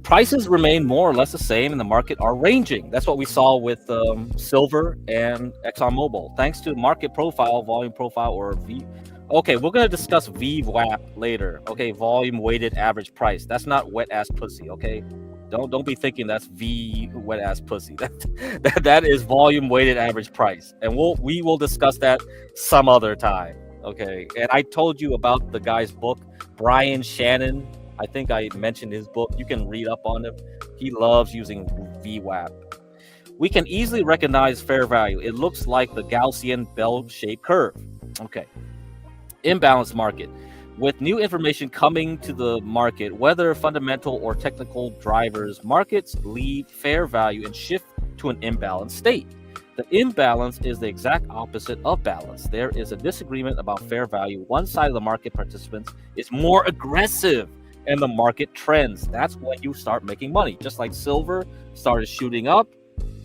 Prices remain more or less the same, and the market are ranging. That's what we saw with silver and ExxonMobil. Thanks to market profile, volume profile, or V. Okay, we're going to discuss VWAP later. Okay, volume weighted average price. That's not wet ass pussy, okay? Don't be thinking that's V wet ass pussy. That is volume weighted average price, and we will discuss that some other time. Okay, and I told you about the guy's book, Brian Shannon. I think I mentioned his book. You can read up on him. He loves using VWAP. We can easily recognize fair value. It looks like the Gaussian bell-shaped curve. Okay. Imbalanced market. With new information coming to the market, whether fundamental or technical drivers, markets leave fair value and shift to an imbalanced state. The imbalance is the exact opposite of balance. There is a disagreement about fair value. One side of the market participants is more aggressive and the market trends. That's when you start making money. Just like silver started shooting up,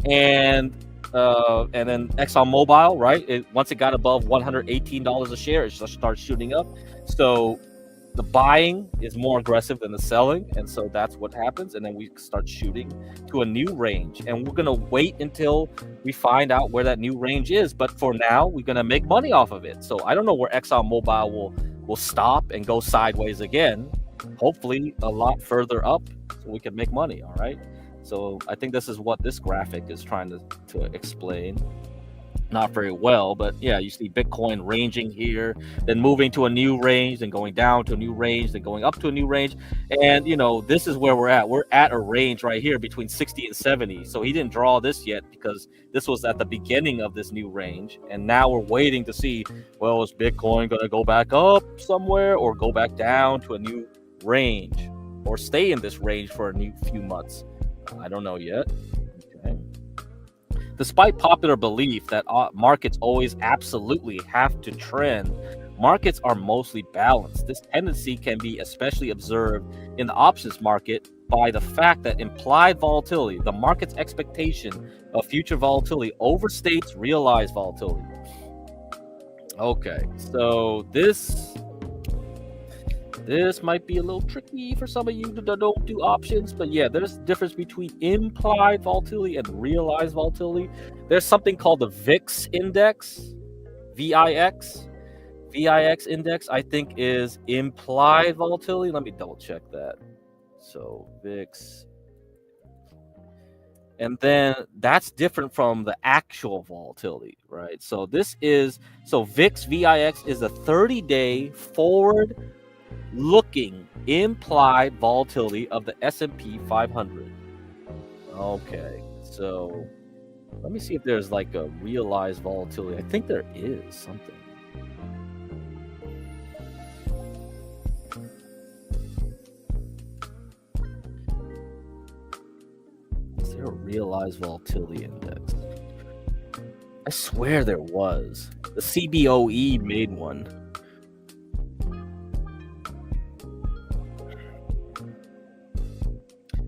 and then ExxonMobil, right? Once it got above $118 a share, it just started shooting up. So the buying is more aggressive than the selling, and so that's what happens. And then we start shooting to a new range, and we're gonna wait until we find out where that new range is. But for now, we're gonna make money off of it. So I don't know where ExxonMobil will stop and go sideways again. Hopefully, a lot further up, so we can make money. All right. So I think this is what this graphic is trying to explain. Not very well, but yeah, you see Bitcoin ranging here, then moving to a new range, then going down to a new range, then going up to a new range. And, this is where we're at. We're at a range right here between 60 and 70. So he didn't draw this yet because this was at the beginning of this new range. And now we're waiting to see, well, is Bitcoin going to go back up somewhere or go back down to a new range or stay in this range for a few months? I don't know yet. Okay. Despite popular belief that markets always absolutely have to trend, markets are mostly balanced. This tendency can be especially observed in the options market by the fact that implied volatility, the market's expectation of future volatility, overstates realized volatility. Okay, so this might be a little tricky for some of you that don't do options, but yeah, there's a difference between implied volatility and realized volatility. There's something called the VIX index, VIX. VIX index, I think, is implied volatility. Let me double check that. So VIX. And then that's different from the actual volatility, right? So VIX, VIX is a 30-day forward looking implied volatility of the S&P 500. Okay, so let me see if there's like a realized volatility. I think there is something. Is there a realized volatility index? I swear there was. The CBOE made one.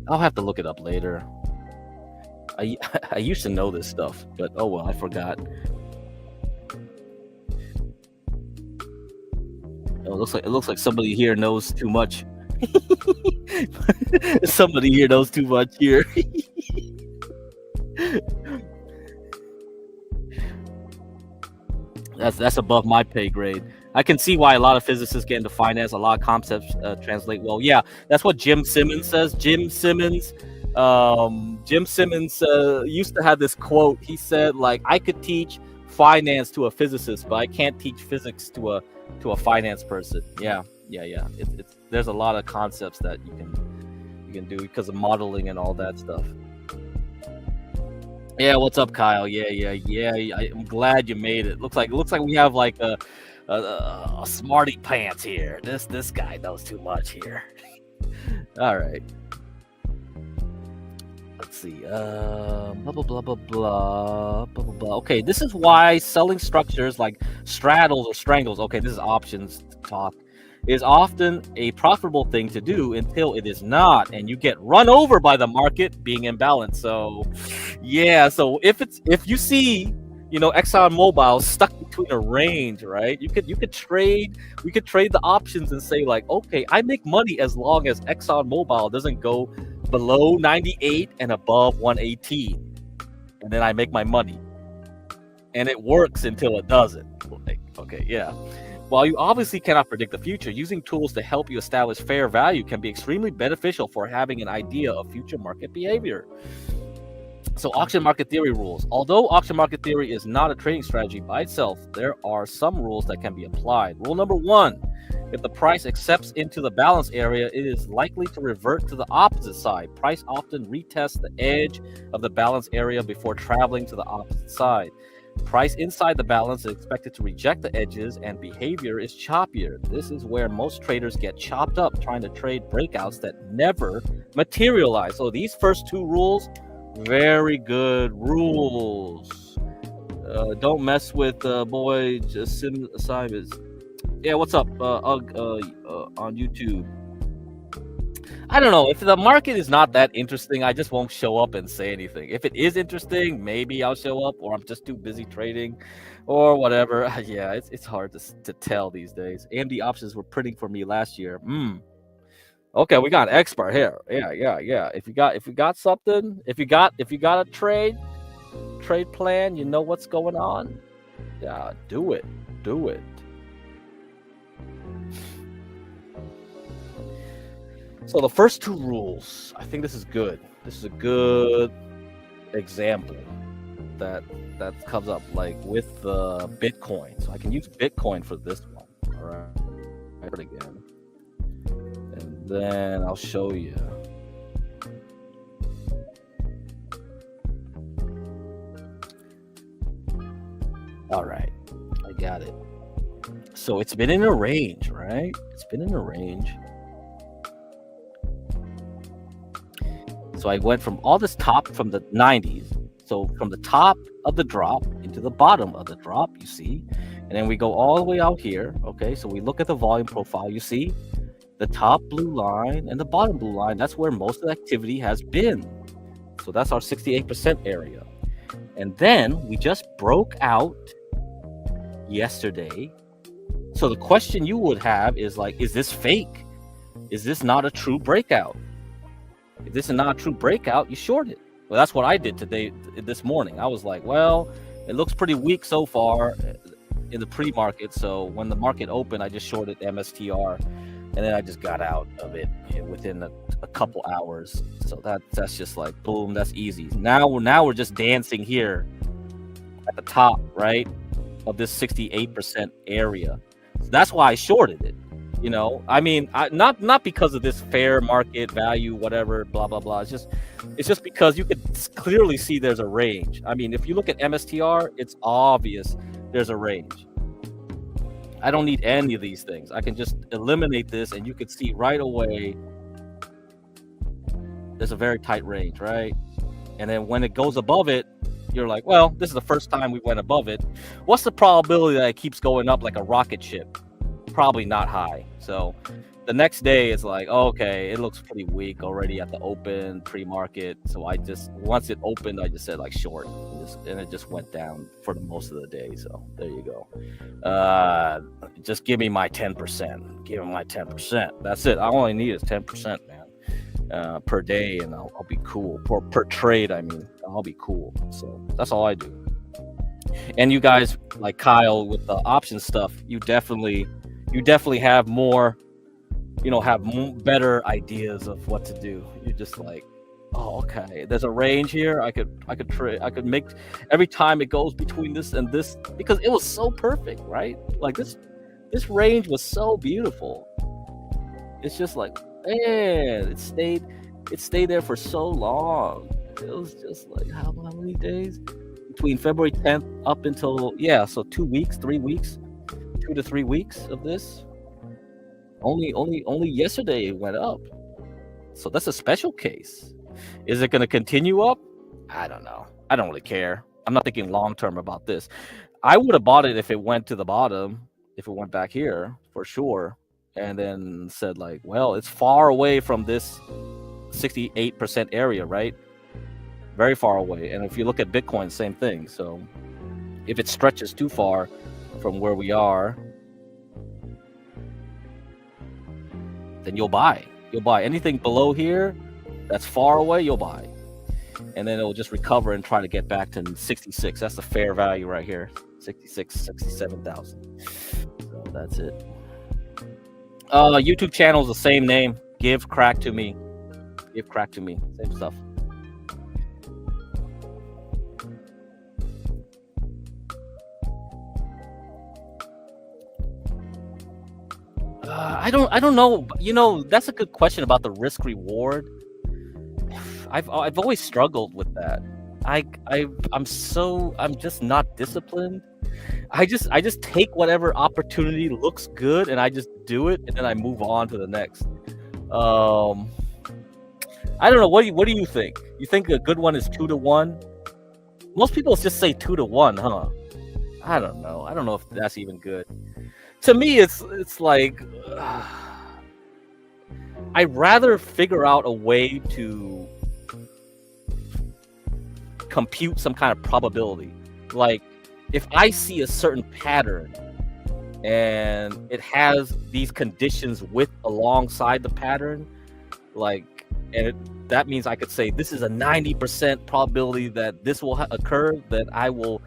I'll have to look it up later. I used to know this stuff, but oh well, I forgot. It looks like somebody here knows too much. Somebody here knows too much here. That's above my pay grade. I can see why a lot of physicists get into finance. A lot of concepts translate well. Yeah, that's what Jim Simmons says. Jim Simmons used to have this quote. He said, like, I could teach finance to a physicist, but I can't teach physics to a finance person. Yeah. There's a lot of concepts that you can do because of modeling and all that stuff. Yeah, what's up, Kyle? Yeah. I'm glad you made it. Looks like we have like a smarty pants here. This guy knows too much here. All right. Let's see. Blah blah blah blah blah blah blah. Okay, this is why selling structures like straddles or strangles. Okay, this is options talk. Is often a profitable thing to do until it is not, and you get run over by the market being imbalanced. So, yeah. So if you see, ExxonMobil stuck between a range, right? We could trade the options and say like, okay, I make money as long as ExxonMobil doesn't go below 98 and above 118, and then I make my money. And it works until it doesn't. Like, okay, yeah. While you obviously cannot predict the future, using tools to help you establish fair value can be extremely beneficial for having an idea of future market behavior. So auction market theory rules. Although auction market theory is not a trading strategy by itself, there are some rules that can be applied. Rule number 1, if the price accepts into the balance area, it is likely to revert to the opposite side. Price often retests the edge of the balance area before traveling to the opposite side. Price inside the balance is expected to reject the edges, and behavior is choppier. This is where most traders get chopped up trying to trade breakouts that never materialize. So these first 2 rules, very good rules. Don't mess with boy just Simons. Yeah, what's up, on YouTube? I don't know. If the market is not that interesting, I just won't show up and say anything. If it is interesting, maybe I'll show up, or I'm just too busy trading or whatever. Yeah, it's hard to tell these days. AMD options were printing for me last year. Okay, we got an expert here. Yeah. If you got something, if you got a trade plan, you know what's going on. Yeah, do it. So the first 2 rules, I think this is good. This is a good example that comes up like with Bitcoin. So I can use Bitcoin for this one. All right, again, and then I'll show you. All right, I got it. So it's been in a range, right? It's been in a range. So I went from all this top from the 90s. So from the top of the drop into the bottom of the drop, you see, and then we go all the way out here. Okay, so we look at the volume profile. You see the top blue line and the bottom blue line. That's where most of the activity has been. So that's our 68% area. And then we just broke out yesterday. So the question you would have is like, is this fake? Is this not a true breakout? If this is not a true breakout, you short it. Well, that's what I did this morning. I was like, well, it looks pretty weak so far in the pre-market. So when the market opened, I just shorted MSTR, and then I just got out of it within a couple hours. So that's just like, boom, that's easy. Now we're just dancing here at the top, right, of this 68% area. So that's why I shorted it. You know, I mean, not because of this fair market value, whatever, blah blah blah. It's just because you could clearly see there's a range. I mean, if you look at MSTR, it's obvious there's a range. I don't need any of these things. I can just eliminate this, and you could see right away there's a very tight range, right? And then when it goes above it, you're like, well, this is the first time we went above it. What's the probability that it keeps going up like a rocket ship? Probably not high. So the next day it's like, okay, it looks pretty weak already at the open pre-market. So I just, once it opened, I just said like short, and it just went down for the most of the day. So there you go. Just give me my 10%. Give me my 10%. That's it. I only need is 10%, man, per day, and I'll be cool. Per trade, I mean, I'll be cool. So that's all I do. And you guys, like Kyle with the option stuff, you definitely have more, better ideas of what to do. You're just like, oh, okay, there's a range here. I could trade. I could make every time it goes between this and this, because it was so perfect, right? Like this range was so beautiful. It's just like, man, it stayed there for so long. It was just like how many days between February 10th up until, so 2 weeks, 3 weeks. 2 to 3 weeks of this. Only yesterday it went up. So that's a special case. Is it going to continue up? I don't know. I don't really care. I'm not thinking long term about this. I would have bought it if it went to the bottom, if it went back here for sure, and then said like, well, it's far away from this 68% area, right? Very far away. And if you look at Bitcoin, same thing. So if it stretches too far from where we are, then you'll buy anything below here that's far away, you'll buy, and then it'll just recover and try to get back to 66. That's the fair value right here, 66, 67,000. So that's it. YouTube channel is the same name. Give crack to me. Give crack to me. Same stuff. I don't know. You know, that's a good question about the risk reward. I've always struggled with that. I'm just not disciplined. I just take whatever opportunity looks good and I just do it, and then I move on to the next. I don't know. What do you think? You think a good one is 2 to 1? Most people just say 2 to 1, huh? I don't know. I don't know if that's even good. To me, it's like I'd rather figure out a way to compute some kind of probability. Like, if I see a certain pattern and it has these conditions alongside the pattern, that means I could say this is a 90% probability that this will occur, that I will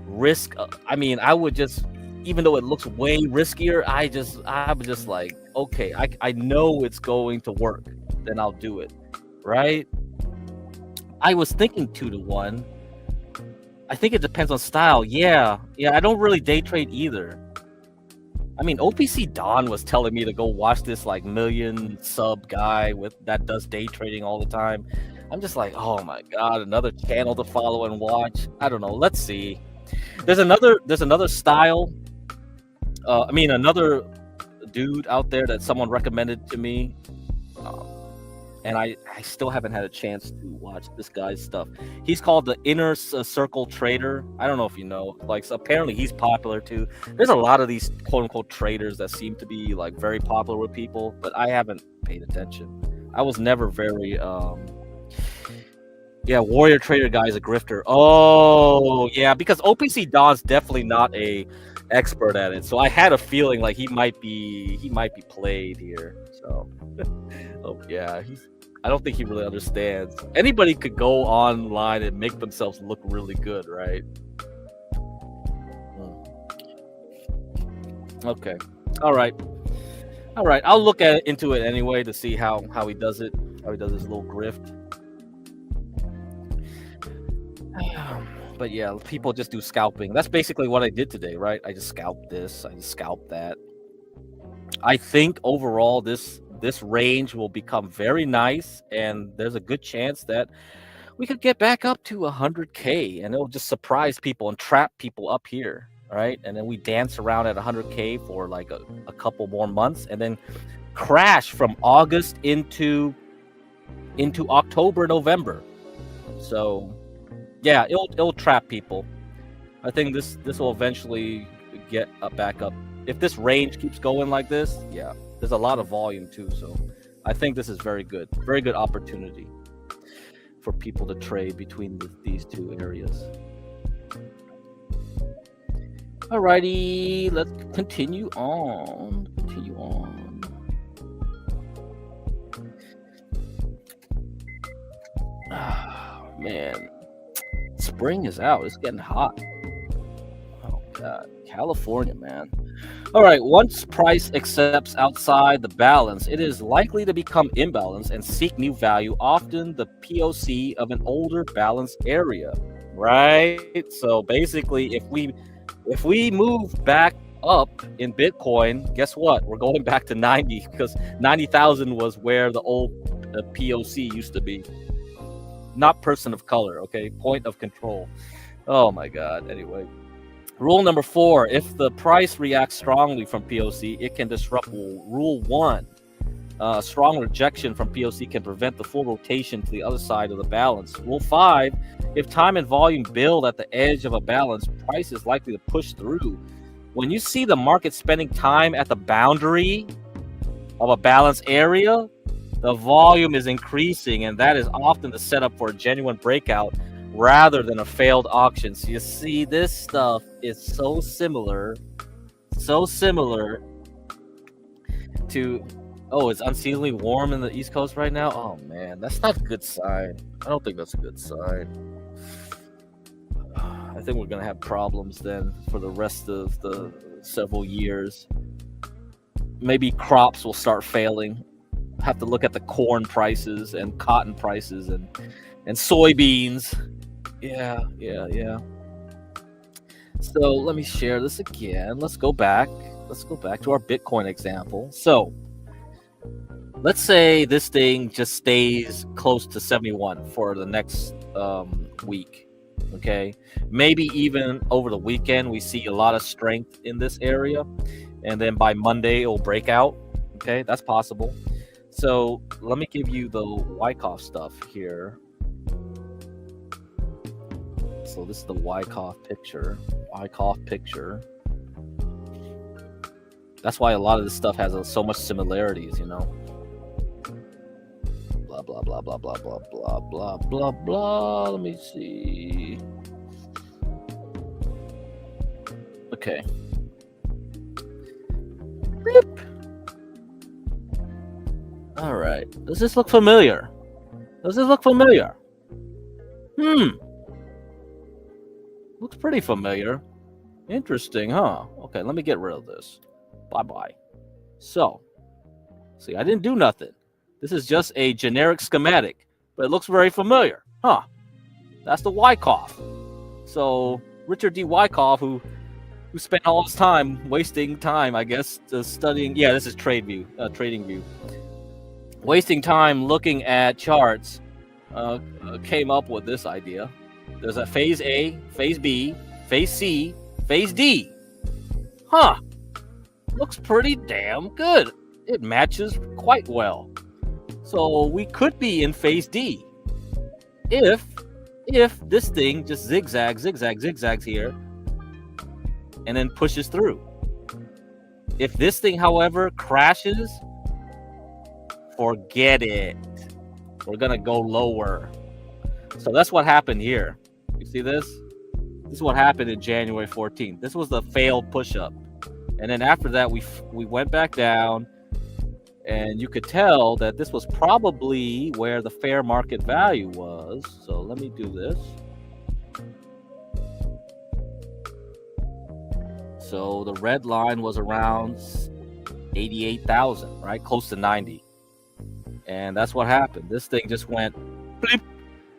risk. I would just, even though it looks way riskier, I'm just like, okay, I know it's going to work, then I'll do it, right? I was thinking 2 to 1. I think it depends on style. Yeah, I don't really day trade either. I mean, OPC Don was telling me to go watch this like million sub guy that does day trading all the time. I'm just like, oh my god, another channel to follow and watch. I don't know. Let's see. There's another style. Another dude out there that someone recommended to me, and I still haven't had a chance to watch this guy's stuff. He's called the Inner Circle Trader. I don't know if you know. So apparently he's popular too. There's a lot of these quote unquote traders that seem to be like very popular with people, but I haven't paid attention. I was never very Warrior Trader guy is a grifter. Oh yeah, because OPC Don's definitely not a expert at it, so I had a feeling like he might be played here. So oh yeah, I don't think he really understands. Anybody could go online and make themselves look really good, right? Okay. All right. I'll look into it anyway to see how he does it. How he does his little grift. But yeah, people just do scalping. That's basically what I did today, right? I just scalped this. I just scalped that. I think overall this range will become very nice, and there's a good chance that we could get back up to 100K, and it'll just surprise people and trap people up here, right? And then we dance around at 100K for like a couple more months, and then crash from August into October, November. So yeah, it'll trap people. I think this will eventually get back up. If this range keeps going like this, yeah, there's a lot of volume too. So I think this is very good opportunity for people to trade between these two areas. Alrighty, let's continue on. Oh, man. Spring is out. It's getting hot. Oh god, California, man. All right, once price accepts outside the balance, it is likely to become imbalanced and seek new value, often the POC of an older balance area, right? So basically, if we move back up in Bitcoin, guess what? We're going back to 90, because 90,000 was where the old POC used to be. Not person of color, okay? Point of control. Oh my god. Anyway, rule number 4: if the price reacts strongly from POC, it can disrupt rule 1. Strong rejection from POC can prevent the full rotation to the other side of the balance. Rule 5: if time and volume build at the edge of a balance, price is likely to push through. When you see the market spending time at the boundary of a balance area, the volume is increasing, and that is often the setup for a genuine breakout rather than a failed auction. So you see, this stuff is so similar to, oh, it's unseasonably warm in the East Coast right now. Oh man, that's not a good sign. I don't think that's a good sign. I think we're gonna have problems then for the rest of the several years. Maybe crops will start failing. Have to look at the corn prices and cotton prices and soybeans. Yeah. So let me share this again. Let's go back to our Bitcoin example. So let's say this thing just stays close to 71 for the next week. Okay, maybe even over the weekend we see a lot of strength in this area, and then by Monday it'll break out. Okay, that's possible. So let me give you the Wyckoff stuff here. So this is the Wyckoff picture. That's why a lot of this stuff has so much similarities, you know. Blah blah blah blah blah blah blah blah blah blah. Let me see. Okay. Beep. All right. Does this look familiar? Looks pretty familiar. Interesting, huh? Okay, let me get rid of this. Bye-bye. So, see, I didn't do nothing. This is just a generic schematic, but it looks very familiar. Huh. That's the Wyckoff. So, Richard D. Wyckoff, who spent all his time wasting time, I guess, studying. Yeah, this is TradingView. Wasting time looking at charts, came up with this idea. There's a phase A, phase B, phase C, phase D. Huh. Looks pretty damn good. It matches quite well. So we could be in phase D if this thing just zigzags here and then pushes through. If this thing, however, crashes, forget it. We're gonna go lower. So that's what happened here. You see this? This is what happened in January 14th. This was the failed push-up. And then after that, we went back down, and you could tell that this was probably where the fair market value was. So let me do this. So the red line was around 88,000, right? Close to 90. And that's what happened. This thing just went bleep.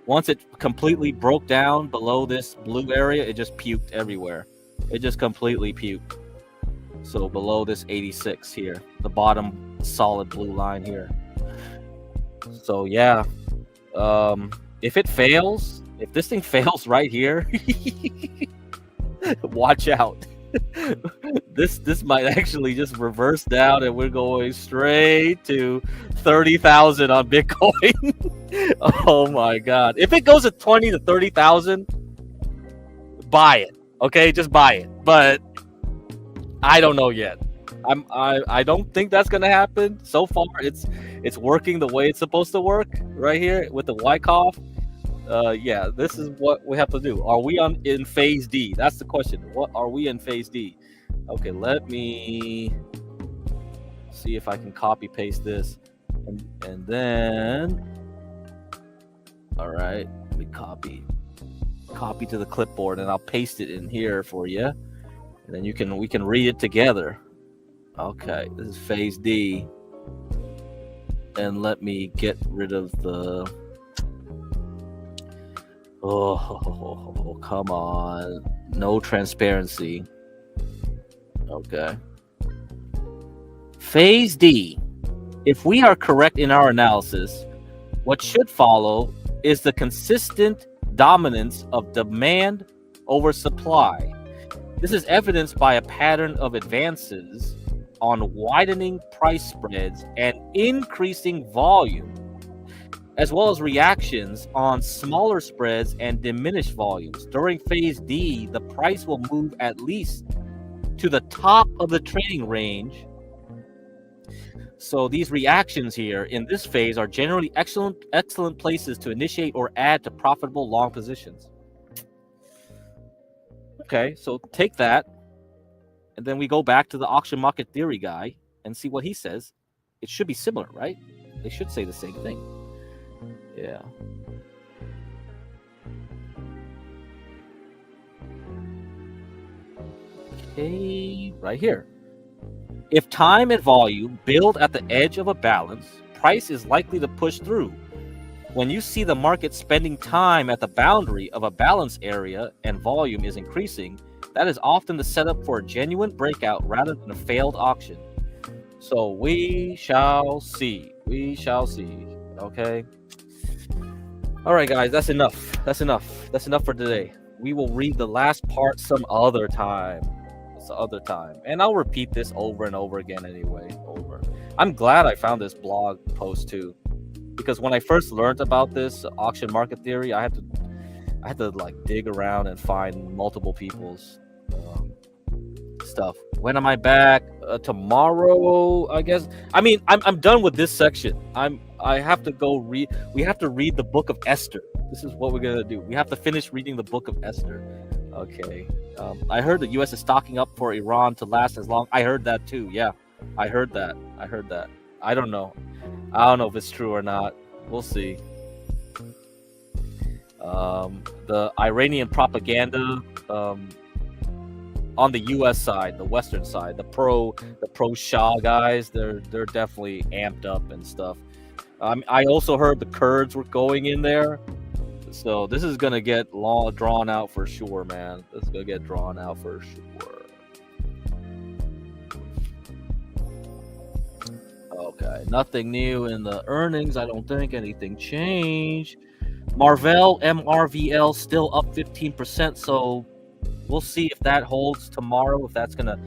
Once it completely broke down below this blue area, it just puked everywhere. It just completely puked. So below this 86 here, the bottom solid blue line here. So yeah, if it fails, if this thing fails right here, watch out. This might actually just reverse down, and we're going straight to 30,000 on Bitcoin. Oh my God! If it goes to 20 to 30,000, buy it. Okay, just buy it. But I don't know yet. I don't think that's gonna happen. So far, it's working the way it's supposed to work right here with the Wyckoff. Yeah, this is what we have to do. Are we in phase D? That's the question. What are we in phase D? Okay, let me see if I can copy paste this, and then, all right, let me copy to the clipboard, and I'll paste it in here for you, and then we can read it together. Okay, this is phase D, and let me get rid of the. Oh, come on. No transparency. Okay. Phase D. If we are correct in our analysis, what should follow is the consistent dominance of demand over supply. This is evidenced by a pattern of advances on widening price spreads and increasing volume, as well as reactions on smaller spreads and diminished volumes. During phase D, the price will move at least to the top of the trading range. So these reactions here in this phase are generally excellent places to initiate or add to profitable long positions. Okay, so take that, and then we go back to the auction market theory guy and see what he says. It should be similar, right? They should say the same thing. Yeah. Okay, right here. If time and volume build at the edge of a balance, price is likely to push through. When you see the market spending time at the boundary of a balance area and volume is increasing, that is often the setup for a genuine breakout rather than a failed auction. So we shall see. We shall see. Okay. All right, guys, that's enough. That's enough. That's enough for today. We will read the last part some other time. Some other time. And I'll repeat this over and over again anyway. Over. I'm glad I found this blog post too. Because when I first learned about this auction market theory, I had to like dig around and find multiple people's stuff. When am I back? Tomorrow, I guess. I mean, I'm done with this section. I have to go read. We have to read the book of Esther. This is what we're gonna do. We have to finish reading the book of Esther. Okay. I heard the U.S. is stocking up for Iran to last as long. I heard that too. Yeah, I heard that. I don't know. I don't know if it's true or not. We'll see. The Iranian propaganda on the U.S. side, the Western side, the pro Shah guys, they're definitely amped up and stuff. I also heard the Kurds were going in there, so this is gonna get drawn out for sure, man. This is gonna get drawn out for sure. Okay, nothing new in the earnings. I don't think anything changed. MRVL still up 15%, so we'll see if that holds tomorrow, if that's gonna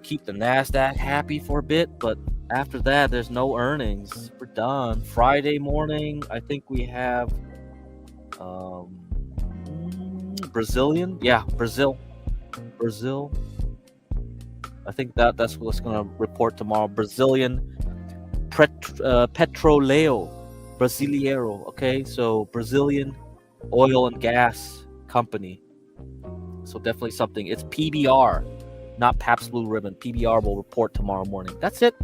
keep the Nasdaq happy for a bit. But after that, there's no earnings. We're done. Friday morning, I think we have Brazilian. Yeah, Brazil. I think that's what's gonna report tomorrow. Brazilian Petroleo Brasileiro. Okay, so Brazilian oil and gas company. So definitely something. It's PBR, not Pabst Blue Ribbon. PBR will report tomorrow morning. That's it,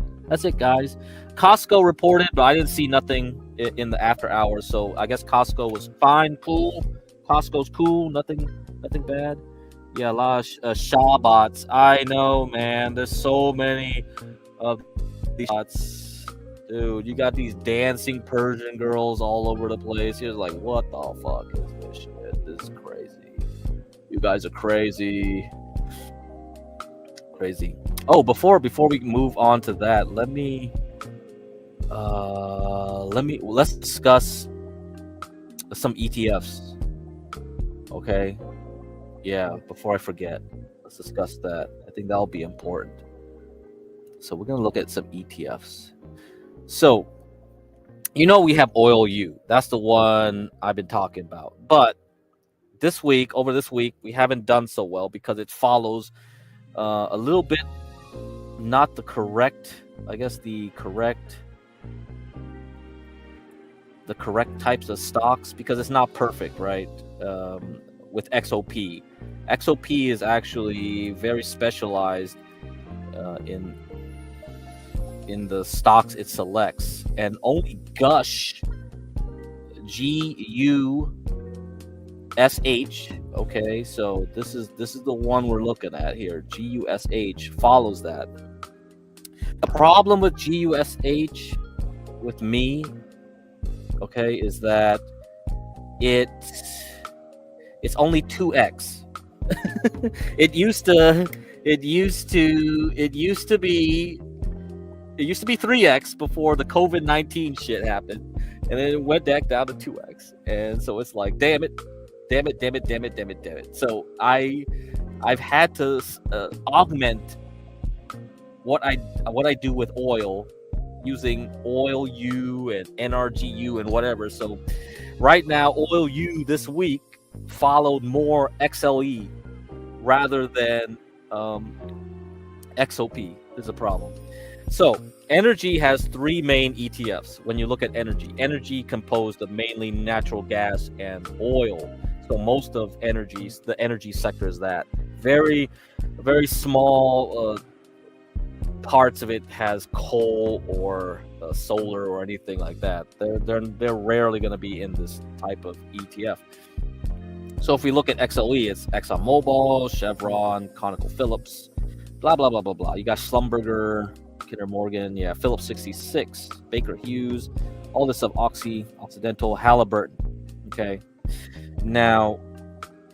guys. Costco reported, but I didn't see nothing in the after hours. So I guess Costco was fine, cool. Costco's cool, nothing bad. Yeah, a lot of Shaw bots. I know, man. There's so many of these bots. Dude, you got these dancing Persian girls all over the place. You're like, what the fuck is this shit? This is crazy. You guys are crazy. Oh, before we move on to that, let's discuss some ETFs. Okay? Yeah, before I forget, let's discuss that. I think that'll be important. So we're going to look at some ETFs. So, we have UwU. That's the one I've been talking about. But over this week, we haven't done so well because it follows a little bit not the correct, I guess the correct types of stocks, because it's not perfect, right? With XOP. XOP is actually very specialized in the stocks it selects, and only Gush, GUSH. Okay, so this is the one we're looking at here. GUSH follows that. The problem with GUSH with me, okay, is that it's only 2x. It used to be 3x before the COVID-19 shit happened, and then it went back down to 2x. And so it's like, damn it. So I've had to augment what I do with oil using UwU and NRGU and whatever. So right now, UwU this week followed more XLE rather than XOP. Is a problem. So energy has three main ETFs. When you look at energy composed of mainly natural gas and oil. So most of the energy sector is that. Very, very small parts of it has coal or solar or anything like that. They're rarely going to be in this type of ETF. So if we look at XLE, it's ExxonMobil, Chevron, ConocoPhillips, blah blah blah blah blah. You got Schlumberger, Kinder Morgan, yeah, Phillips 66, Baker Hughes, all this stuff, Occidental, Halliburton. Okay. Now,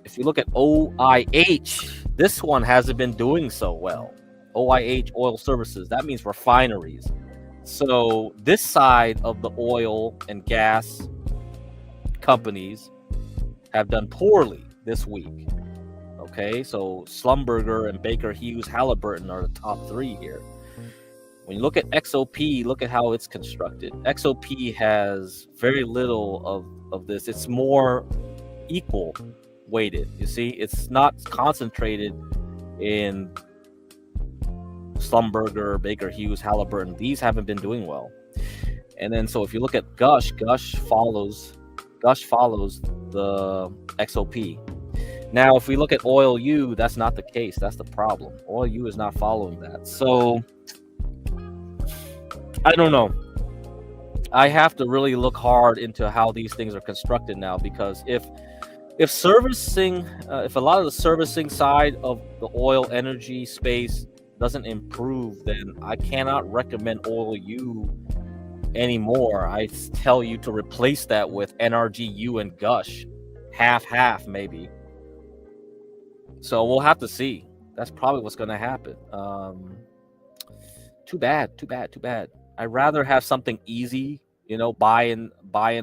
if we look at OIH, this one hasn't been doing so well. OIH, oil services, that means refineries. So this side of the oil and gas companies have done poorly this week. Okay, so Schlumberger and Baker Hughes, Halliburton are the top three here. When you look at XOP, look at how it's constructed. XOP has very little of this. It's more equal weighted. You see, it's not concentrated in Schlumberger, Baker Hughes, Halliburton. These haven't been doing well. And then so if you look at Gush follows the XOP. Now, if we look at UwU, that's not the case. That's the problem. UwU is not following that. So I don't know. I have to really look hard into how these things are constructed now, because if servicing, if a lot of the servicing side of the oil energy space doesn't improve, then I cannot recommend UwU anymore. I tell you to replace that with NRGU and Gush, half maybe. So we'll have to see. That's probably what's going to happen. Too bad. I'd rather have something easy, buy and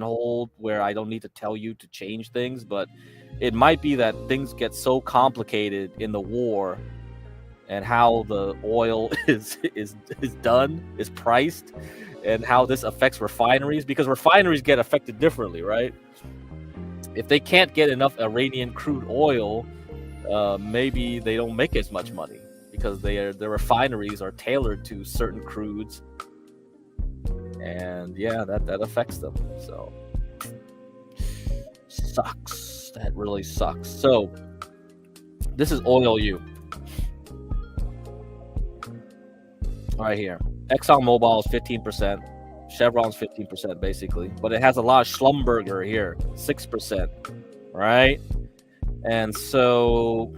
hold, where I don't need to tell you to change things. But it might be that things get so complicated in the war, and how the oil is priced, and how this affects refineries, because refineries get affected differently, right? If they can't get enough Iranian crude oil, maybe they don't make as much money, because their refineries are tailored to certain crudes, and yeah, that affects them. So sucks. That really sucks. So this is UwU right here. ExxonMobil is 15%, Chevron's 15% basically, but it has a lot of Schlumberger here, 6%, right? And so,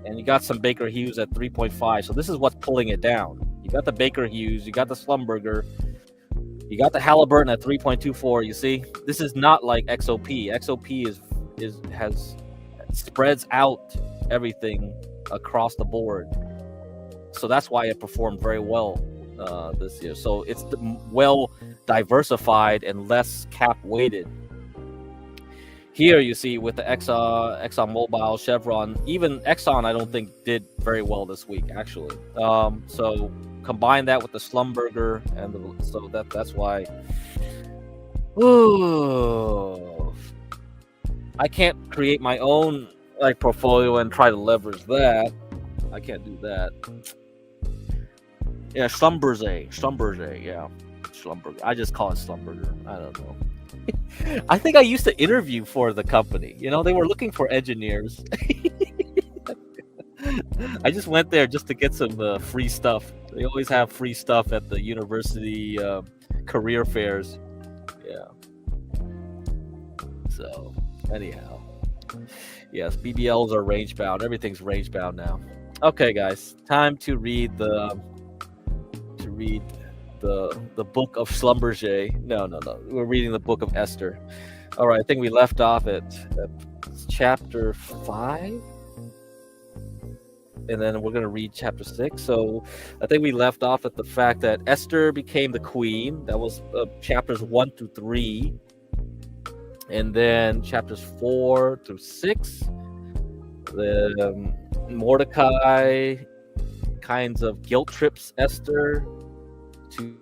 and you got some Baker Hughes at 3.5. So this is what's pulling it down. You got the Baker Hughes, you got the Schlumberger, you got the Halliburton at 3.24. You see, this is not like XOP. XOP has spreads out everything across the board. So that's why it performed very well this year. So it's well diversified and less cap weighted. Here you see with the ExxonMobil, Chevron, even Exxon I don't think did very well this week actually. So combine that with the Schlumberger, and so that's why. Ooh, I can't create my own portfolio and try to leverage that. I can't do that. Yeah, Schlumberger, yeah. Schlumberger. I just call it Schlumberger. I don't know. I think I used to interview for the company. They were looking for engineers. I just went there just to get some free stuff. They always have free stuff at the university career fairs. Yeah. So, anyhow. Yes, BBLs are range bound. Everything's range bound now. Okay, guys. Time to read the book of Schlumberger. No. We're reading the book of Esther. All right, I think we left off at chapter 5. And then we're going to read chapter 6. So I think we left off at the fact that Esther became the queen. That was chapters 1 through 3. And then chapters 4 through 6. The Mordecai kinds of guilt trips Esther to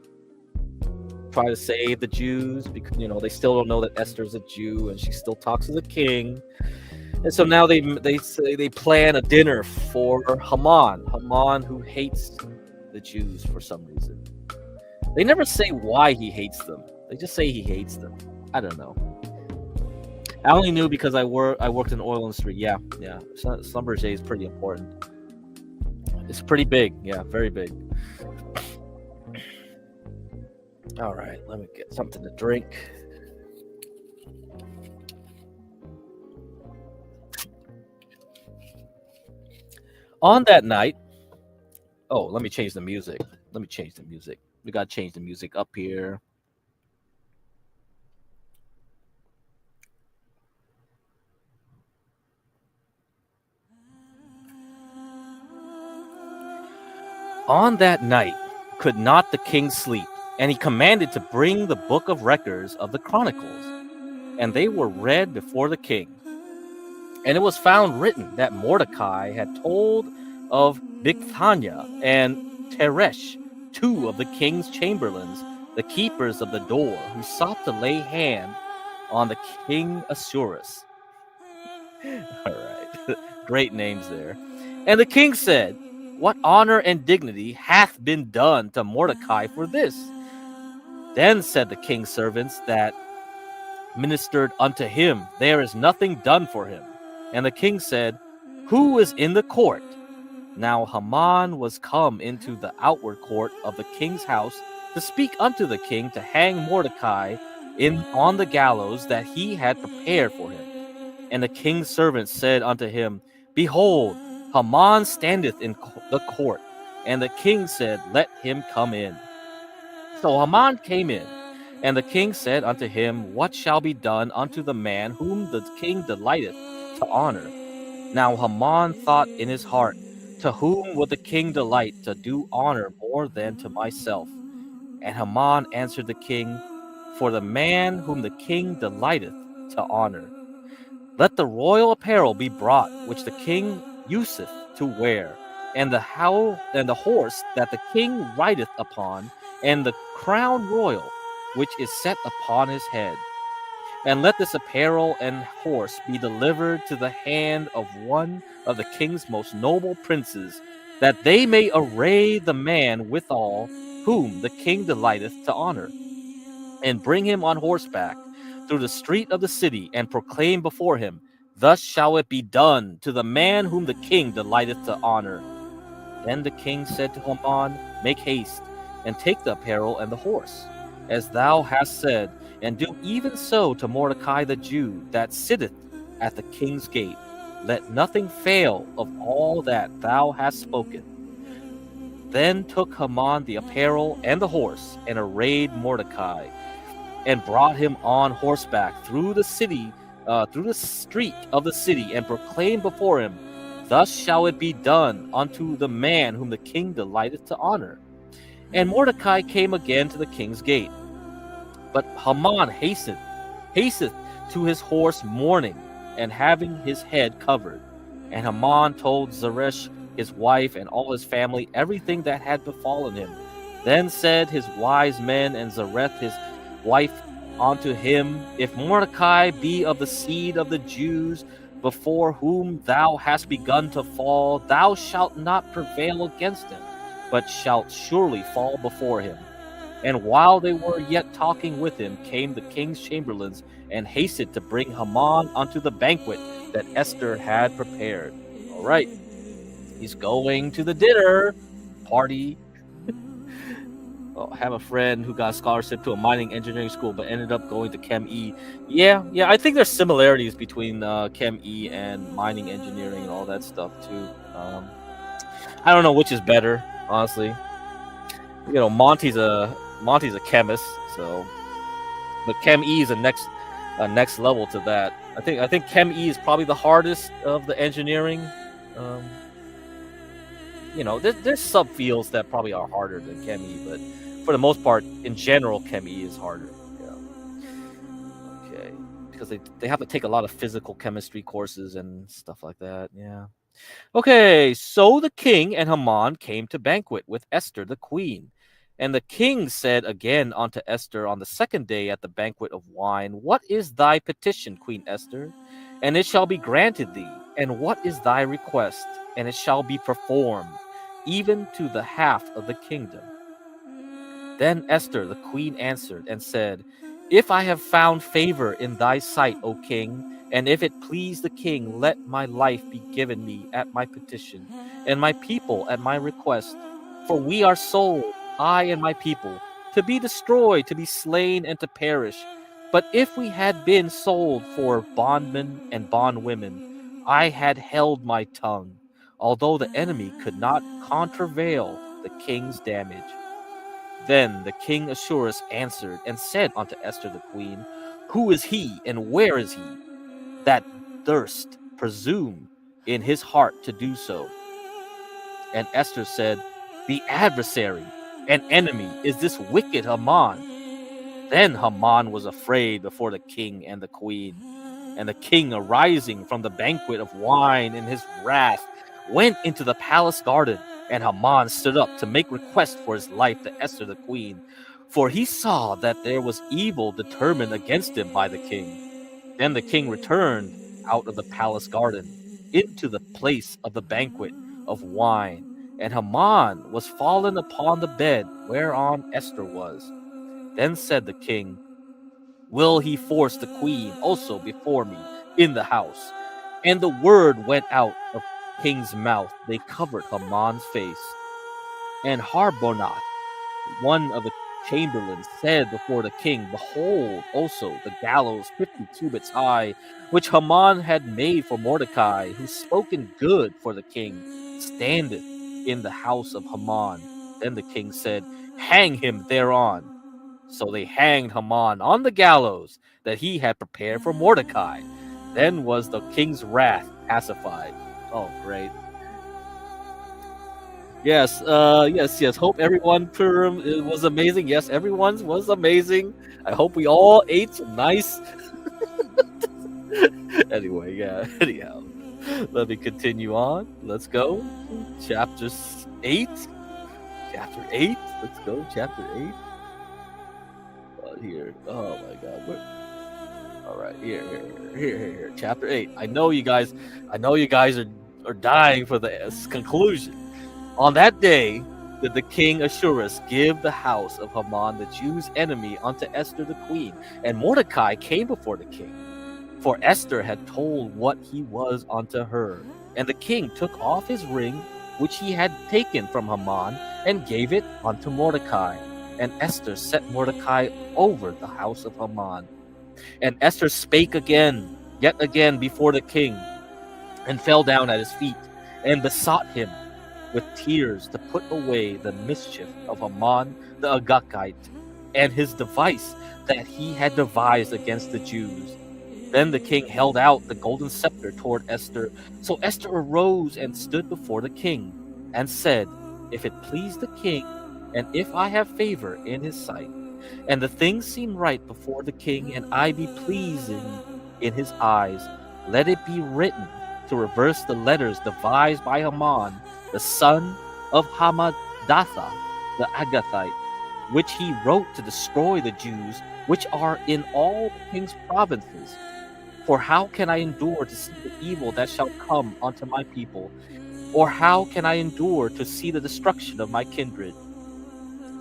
try to save the Jews, because they still don't know that Esther's a Jew, and she still talks to the king. And so now they plan a dinner for Haman, who hates the Jews for some reason. They never say why he hates them. They just say he hates them. I don't know. I only knew because I worked in the oil industry. Yeah. Schlumberger is pretty important. It's pretty big. Yeah, very big. All right, let me get something to drink. On that night, oh, let me change the music. Let me change the music. We got to change the music up here. On that night could not the king sleep, and he commanded to bring the book of records of the chronicles, and they were read before the king. And it was found written that Mordecai had told of Bigthana and Teresh, two of the king's chamberlains, the keepers of the door, who sought to lay hand on the king Assuerus. All right, great names there. And the king said, "What honor and dignity hath been done to Mordecai for this?" Then said the king's servants that ministered unto him, "There is nothing done for him." And the king said, "Who is in the court?" Now Haman was come into the outward court of the king's house to speak unto the king to hang Mordecai on the gallows that he had prepared for him. And the king's servants said unto him, "Behold, Haman standeth in the court." And the king said, "Let him come in." So Haman came in, and the king said unto him, "What shall be done unto the man whom the king delighteth to honor?" Now Haman thought in his heart, "To whom would the king delight to do honor more than to myself?" And Haman answered the king, "For the man whom the king delighteth to honor. Let the royal apparel be brought which the king useth to wear, and the horse that the king rideth upon, and the crown royal which is set upon his head. And let this apparel and horse be delivered to the hand of one of the king's most noble princes, that they may array the man withal, whom the king delighteth to honor, and bring him on horseback through the street of the city, and proclaim before him, Thus shall it be done to the man whom the king delighteth to honor." Then the king said to Haman, "Make haste, and take the apparel and the horse, as thou hast said, and do even so to Mordecai the Jew, that sitteth at the king's gate. Let nothing fail of all that thou hast spoken." Then took Haman the apparel and the horse, and arrayed Mordecai, and brought him on horseback through the city, through the street of the city, and proclaimed before him, "Thus shall it be done unto the man whom the king delighteth to honor." And Mordecai came again to the king's gate. But Haman hasteth to his horse mourning, and having his head covered. And Haman told Zeresh his wife and all his family everything that had befallen him. Then said his wise men and Zeresh his wife unto him, "If Mordecai be of the seed of the Jews, before whom thou hast begun to fall, thou shalt not prevail against him, but shalt surely fall before him." And while they were yet talking with him, came the king's chamberlains, and hasted to bring Haman unto the banquet that Esther had prepared. All right, he's going to the dinner party. Oh, I have a friend who got a scholarship to a mining engineering school, but ended up going to Chem E. Yeah, I think there's similarities between Chem E and mining engineering and all that stuff too. I don't know which is better, honestly. You know, Monty's a chemist, so, but Chem E is a next level to that. I think Chem E is probably the hardest of the engineering. You know, there's subfields that probably are harder than Chem E, but for the most part, in general, Chem E is harder. Yeah. Okay, because they have to take a lot of physical chemistry courses and stuff like that. Yeah. Okay, so the king and Haman came to banquet with Esther the queen. And the king said again unto Esther on the second day at the banquet of wine, "What is thy petition, Queen Esther? And it shall be granted thee. And what is thy request? And it shall be performed, even to the half of the kingdom." Then Esther the queen answered and said, "If I have found favor in thy sight, O king, and if it please the king, let my life be given me at my petition, and my people at my request. For we are sold, I and my people, to be destroyed, to be slain, and to perish. But if we had been sold for bondmen and bondwomen, I had held my tongue. although the enemy could not countervail the king's damage. Then the king Assuerus answered and said unto Esther the queen, Who is he and where is he that durst presume in his heart to do so? And Esther said, The adversary and enemy is this wicked Haman. Then Haman was afraid before the king and the queen. And the king, arising from the banquet of wine in his wrath, went into the palace garden. And Haman stood up to make request for his life to Esther the queen, for he saw that there was evil determined against him by the king. Then the king returned out of the palace garden into the place of the banquet of wine, and Haman was fallen upon the bed whereon Esther was. Then said the king, Will he force the queen also before me in the house? And the word went out of the king's mouth. They covered Haman's face. And Harbonath, one of the chamberlains, said before the king, Behold also the gallows 50 cubits high, which Haman had made for Mordecai, who spoken good for the king, standeth in the house of Haman. Then the king said, Hang him thereon. So they hanged Haman on the gallows that he had prepared for Mordecai. Then was the king's wrath pacified. Oh, great. Yes, yes. Hope everyone Purim was amazing. Yes, everyone's was amazing. I hope we all ate some nice. Anyway, yeah. Anyhow, let me continue on. Let's go. Chapter 8. Chapter 8. Let's go. Chapter 8. Here. Oh my God. All right. Here. Chapter 8. I know you guys are dying for the conclusion. On that day did the king Assuerus give the house of Haman the Jews' enemy unto Esther the queen, and Mordecai came before the king. For Esther had told what he was unto her. And the king took off his ring, which he had taken from Haman, and gave it unto Mordecai. And Esther set Mordecai over the house of Haman. And Esther spake yet again before the king, and fell down at his feet, and besought him with tears to put away the mischief of Haman the Agagite, and his device that he had devised against the Jews. Then the king held out the golden scepter toward Esther. So Esther arose and stood before the king, and said, If it please the king, and if I have favor in his sight, and the things seem right before the king, and I be pleasing in his eyes, let it be written to reverse the letters devised by Haman, the son of Hamadatha, the Agathite, which he wrote to destroy the Jews, which are in all the king's provinces. For how can I endure to see the evil that shall come unto my people? Or how can I endure to see the destruction of my kindred?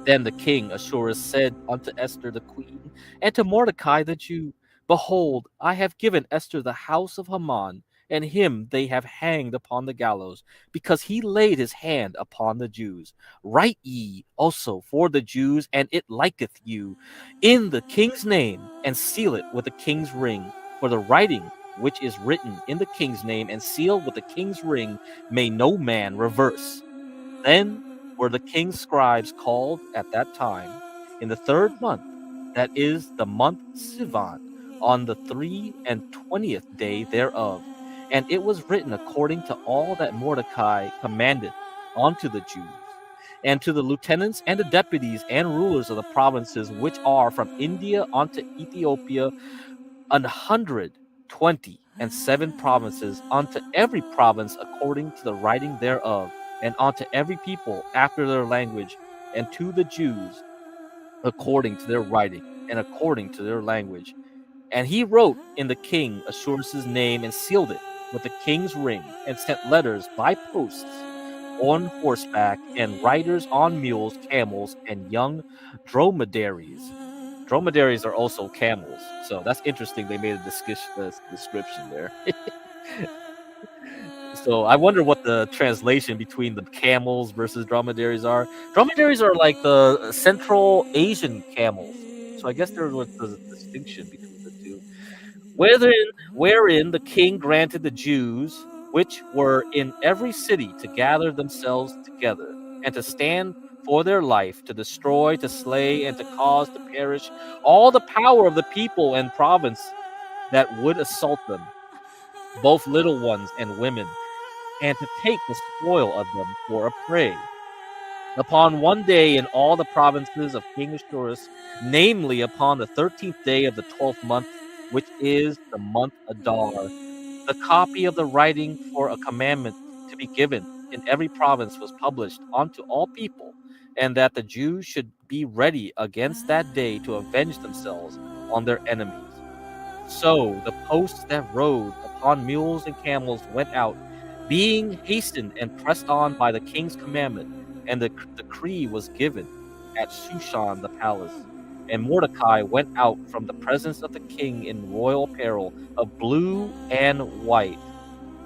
Then the king Assuerus said unto Esther the queen, and to Mordecai the Jew, Behold, I have given Esther the house of Haman, and him they have hanged upon the gallows, because he laid his hand upon the Jews. Write ye also for the Jews, and it liketh you, in the king's name, and seal it with the king's ring. For the writing which is written in the king's name, and sealed with the king's ring, may no man reverse. Then were the king's scribes called at that time, in the 3rd month, that is the month Sivan, on the 23rd day thereof. And it was written according to all that Mordecai commanded unto the Jews, and to the lieutenants and the deputies and rulers of the provinces which are from India unto Ethiopia, 127 provinces, unto every province according to the writing thereof, and unto every people after their language, and to the Jews according to their writing, and according to their language. And he wrote in the king Assuerus' name, and sealed it with the king's ring, and sent letters by posts on horseback, and riders on mules, camels, and young dromedaries. Dromedaries are also camels, so that's interesting. They made a description there. So I wonder what the translation between the camels versus dromedaries are. Dromedaries are like the Central Asian camels, so I guess there was a distinction between the two. Wherein the king granted the Jews which were in every city, to gather themselves together, and to stand for their life, to destroy, to slay, and to cause to perish all the power of the people and province that would assault them, both little ones and women, and to take the spoil of them for a prey. Upon one day in all the provinces of King Assuerus, namely upon the 13th day of the 12th month, which is the month Adar, the copy of the writing for a commandment to be given in every province was published unto all people, and that the Jews should be ready against that day to avenge themselves on their enemies. So the posts that rode upon mules and camels went out, being hastened and pressed on by the king's commandment, and the decree was given at Shushan the palace. And Mordecai went out from the presence of the king in royal apparel of blue and white,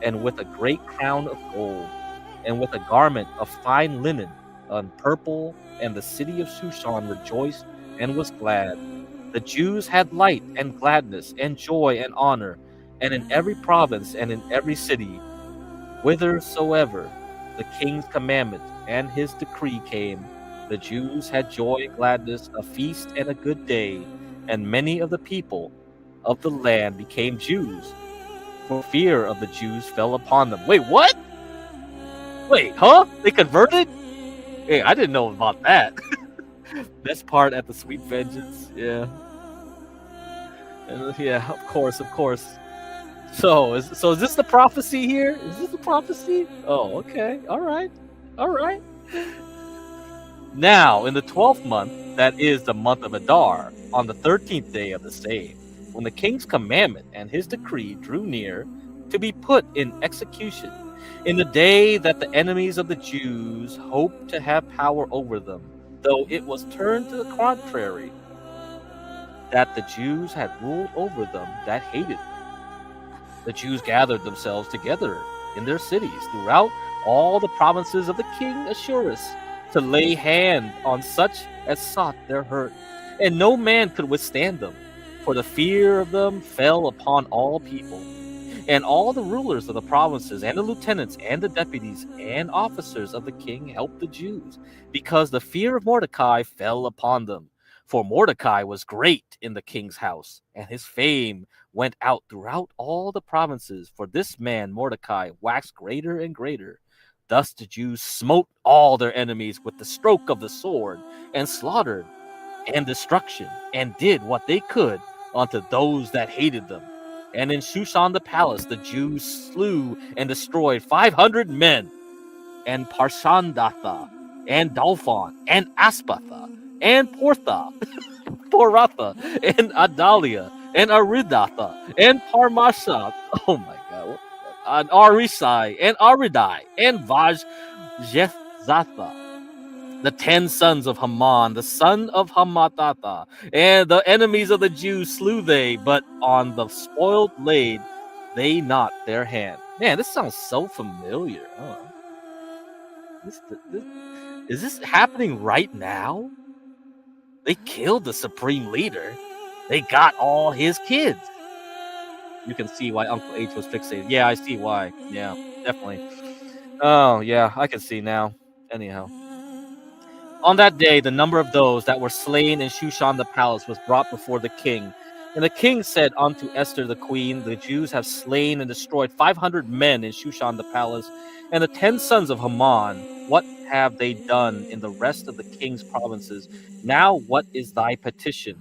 and with a great crown of gold, and with a garment of fine linen and purple, and the city of Shushan rejoiced and was glad. The Jews had light and gladness and joy and honor, and in every province and in every city, whithersoever the king's commandment and his decree came, the Jews had joy and gladness, a feast and a good day, and many of the people of the land became Jews, for fear of the Jews fell upon them. Wait, what? Wait, huh? They converted? Hey, I didn't know about that. Best part at the sweet vengeance. Yeah. Yeah, of course, of course. So is this the prophecy here? Is this the prophecy? Oh, okay. All right. All right. Now, in the 12th month, that is the month of Adar, on the 13th day of the same, when the king's commandment and his decree drew near to be put in execution, in the day that the enemies of the Jews hoped to have power over them, though it was turned to the contrary, that the Jews had ruled over them that hated them. The Jews gathered themselves together in their cities throughout all the provinces of the king Assuerus, to lay hand on such as sought their hurt, and no man could withstand them, for the fear of them fell upon all people. And all the rulers of the provinces, and the lieutenants, and the deputies, and officers of the king helped the Jews, because the fear of Mordecai fell upon them. For Mordecai was great in the king's house, and his fame went out throughout all the provinces, for this man Mordecai waxed greater and greater. Thus the Jews smote all their enemies with the stroke of the sword, and slaughtered, and destruction, and did what they could unto those that hated them. And in Shushan the palace the Jews slew and destroyed 500 men, and Parshandatha, and Dalphon, and Aspatha, and Poratha, and Adalia, and Aridatha, and Parmasha. Oh my God. And Arisai, and Aridai, and Vajjethatha, the 10 sons of Haman, the son of Hamathatha, and the enemies of the Jews slew they, but on the spoiled laid they not their hand. Man, this sounds so familiar. Is this happening right now? They killed the supreme leader. They got all his kids. You can see why Uncle H was fixated. Yeah, I see why. Yeah, definitely. Oh, yeah, I can see now. Anyhow. On that day, the number of those that were slain in Shushan the palace was brought before the king. And the king said unto Esther the queen, the Jews have slain and destroyed 500 men in Shushan the palace, and the 10 sons of Haman. What have they done in the rest of the king's provinces? Now what is thy petition?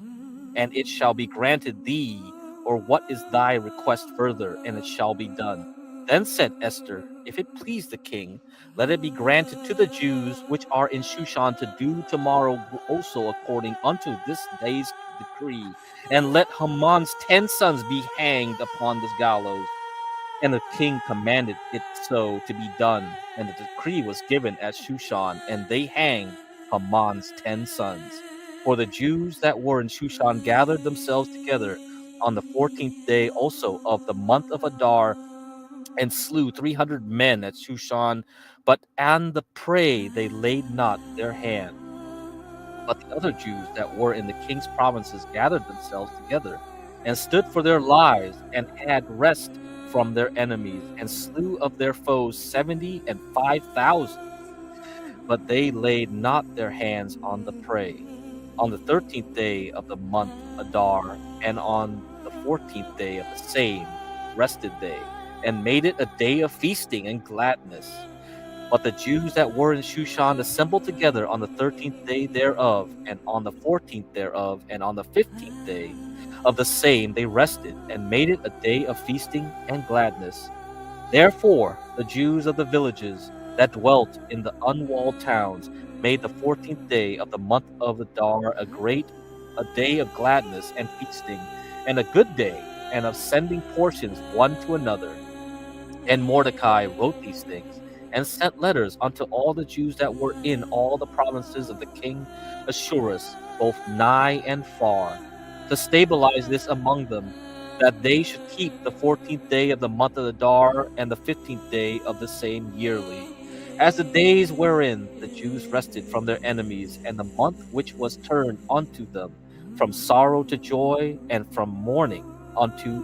And it shall be granted thee, or what is thy request further? And it shall be done. Then said Esther, if it please the king, let it be granted to the Jews which are in Shushan to do tomorrow also according unto this day's decree, and let Haman's 10 sons be hanged upon this gallows. And the king commanded it so to be done, and the decree was given at Shushan, and they hanged Haman's 10 sons. For the Jews that were in Shushan gathered themselves together on the 14th day also of the month of Adar, and slew 300 men at Shushan, but on the prey they laid not their hand. But the other Jews that were in the king's provinces gathered themselves together, and stood for their lives, and had rest from their enemies, and slew of their foes 75,000. But they laid not their hands on the prey. On the 13th day of the month Adar, and on the 14th day of the same rested they, and made it a day of feasting and gladness. But the Jews that were in Shushan assembled together on the 13th day thereof, and on the 14th thereof, and on the 15th day of the same they rested, and made it a day of feasting and gladness. Therefore the Jews of the villages that dwelt in the unwalled towns made the 14th day of the month of Adar a day of gladness and feasting, and a good day, and of sending portions one to another. And Mordecai wrote these things, and sent letters unto all the Jews that were in all the provinces of the king Assuerus, both nigh and far, to stabilize this among them, that they should keep the 14th day of the month of Adar, and the 15th day of the same yearly, as the days wherein the Jews rested from their enemies, and the month which was turned unto them from sorrow to joy, and from mourning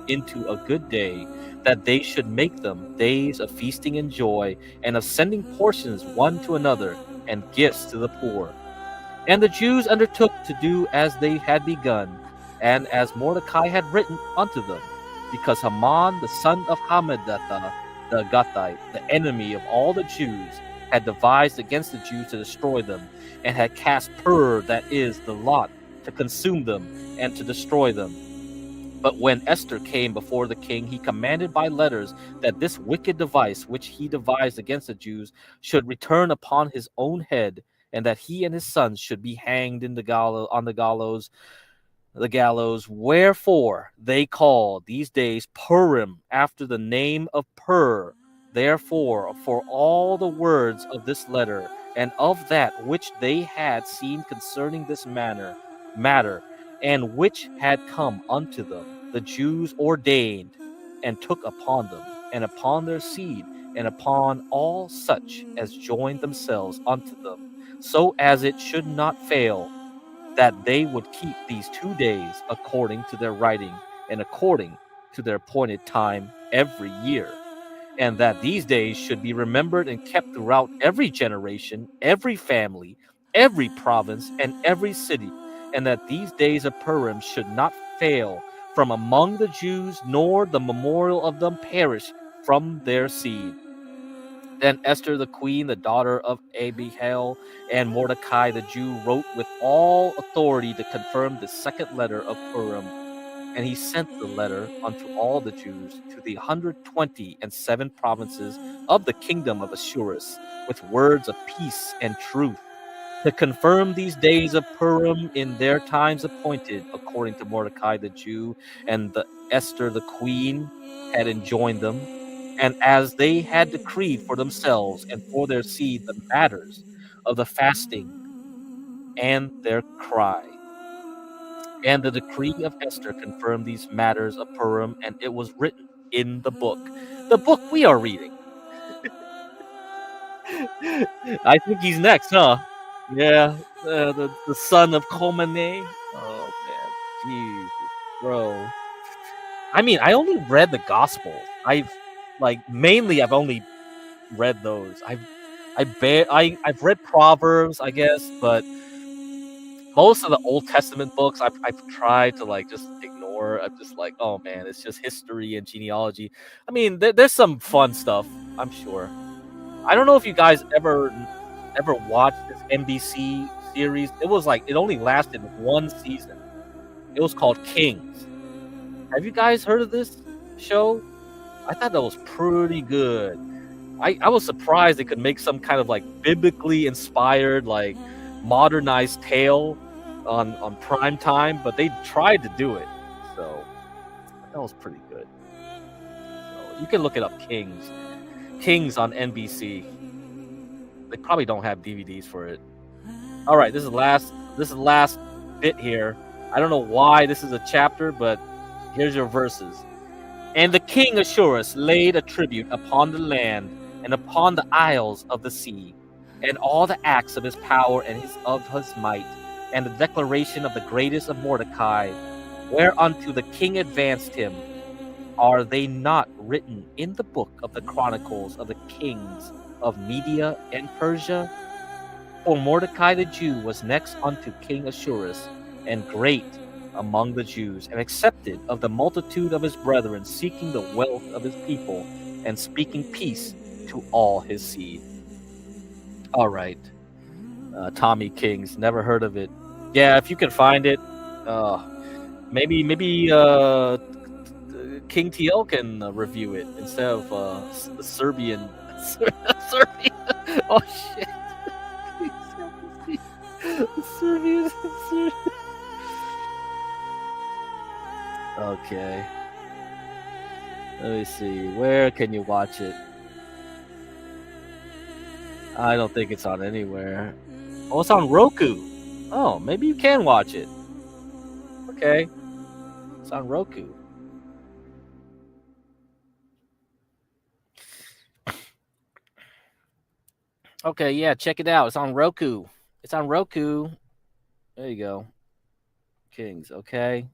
into a good day, that they should make them days of feasting and joy, and of sending portions one to another, and gifts to the poor. And the Jews undertook to do as they had begun, and as Mordecai had written unto them, because Haman the son of Hammedatha the Agathite, the enemy of all the Jews, had devised against the Jews to destroy them, and had cast Pur, that is, the lot, to consume them, and to destroy them. But when Esther came before the king, he commanded by letters that this wicked device which he devised against the Jews should return upon his own head, and that he and his sons should be hanged in the gallows. Wherefore they call these days Purim, after the name of Pur. Therefore, for all the words of this letter, and of that which they had seen concerning this matter, and which had come unto them, the Jews ordained, and took upon them, and upon their seed, and upon all such as joined themselves unto them, so as it should not fail, that they would keep these 2 days according to their writing, and according to their appointed time every year, and that these days should be remembered and kept throughout every generation, every family, every province, and every city, and that these days of Purim should not fail from among the Jews, nor the memorial of them perish from their seed. Then Esther the queen, the daughter of Abihail, and Mordecai the Jew wrote with all authority to confirm the second letter of Purim. And he sent the letter unto all the Jews to the 127 provinces of the kingdom of Assuerus, with words of peace and truth, to confirm these days of Purim in their times appointed, according to Mordecai the Jew and the Esther the queen had enjoined them, and as they had decreed for themselves and for their seed the matters of the fasting and their cry. And the decree of Esther confirmed these matters of Purim, and it was written in the book we are reading. I think he's next, huh? Yeah, the son of Komane. Oh man, Jesus, bro. I mean, I only read the Gospels. I've only read those. I've read Proverbs, I guess, but most of the Old Testament books I've tried to just ignore. I'm just like, oh man, it's just history and genealogy. I mean, there's some fun stuff, I'm sure. I don't know if you guys ever watched this NBC series. It only lasted one season. It was called Kings. Have you guys heard of this show? I thought that was pretty good. I was surprised they could make some kind of biblically inspired, modernized tale on prime time, but they tried to do it. So that was pretty good. So you can look it up, Kings on NBC. They probably don't have DVDs for it. All right, this is the last bit here. I don't know why this is a chapter, but here's your verses. And the king Assuerus laid a tribute upon the land and upon the isles of the sea, and all the acts of his power and of his might, and the declaration of the greatest of Mordecai, whereunto the king advanced him, are they not written in the book of the chronicles of the kings of Media and Persia? For Mordecai the Jew was next unto King Assuerus, and great among the Jews, and accepted of the multitude of his brethren, seeking the wealth of his people, and speaking peace to all his seed. All right. Tommy Kings, never heard of it. Yeah, if you can find it, maybe King TL can review it instead of the Serbian. Serbian. Oh shit. Serbian. Okay. Let me see. Where can you watch it? I don't think it's on anywhere. Oh, it's on Roku. Oh, maybe you can watch it. Okay. It's on Roku. Okay, yeah, check it out. It's on Roku. It's on Roku. There you go. Kings, okay.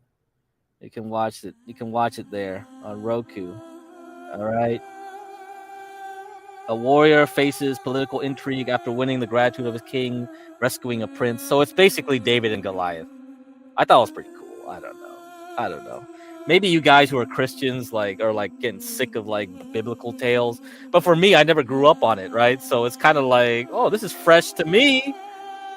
You can watch it. You can watch it there on Roku. All right. A warrior faces political intrigue after winning the gratitude of his king, rescuing a prince. So it's basically David and Goliath. I thought it was pretty cool. I don't know. Maybe you guys who are Christians are getting sick of biblical tales. But for me, I never grew up on it, right? So it's kind of like, oh, this is fresh to me.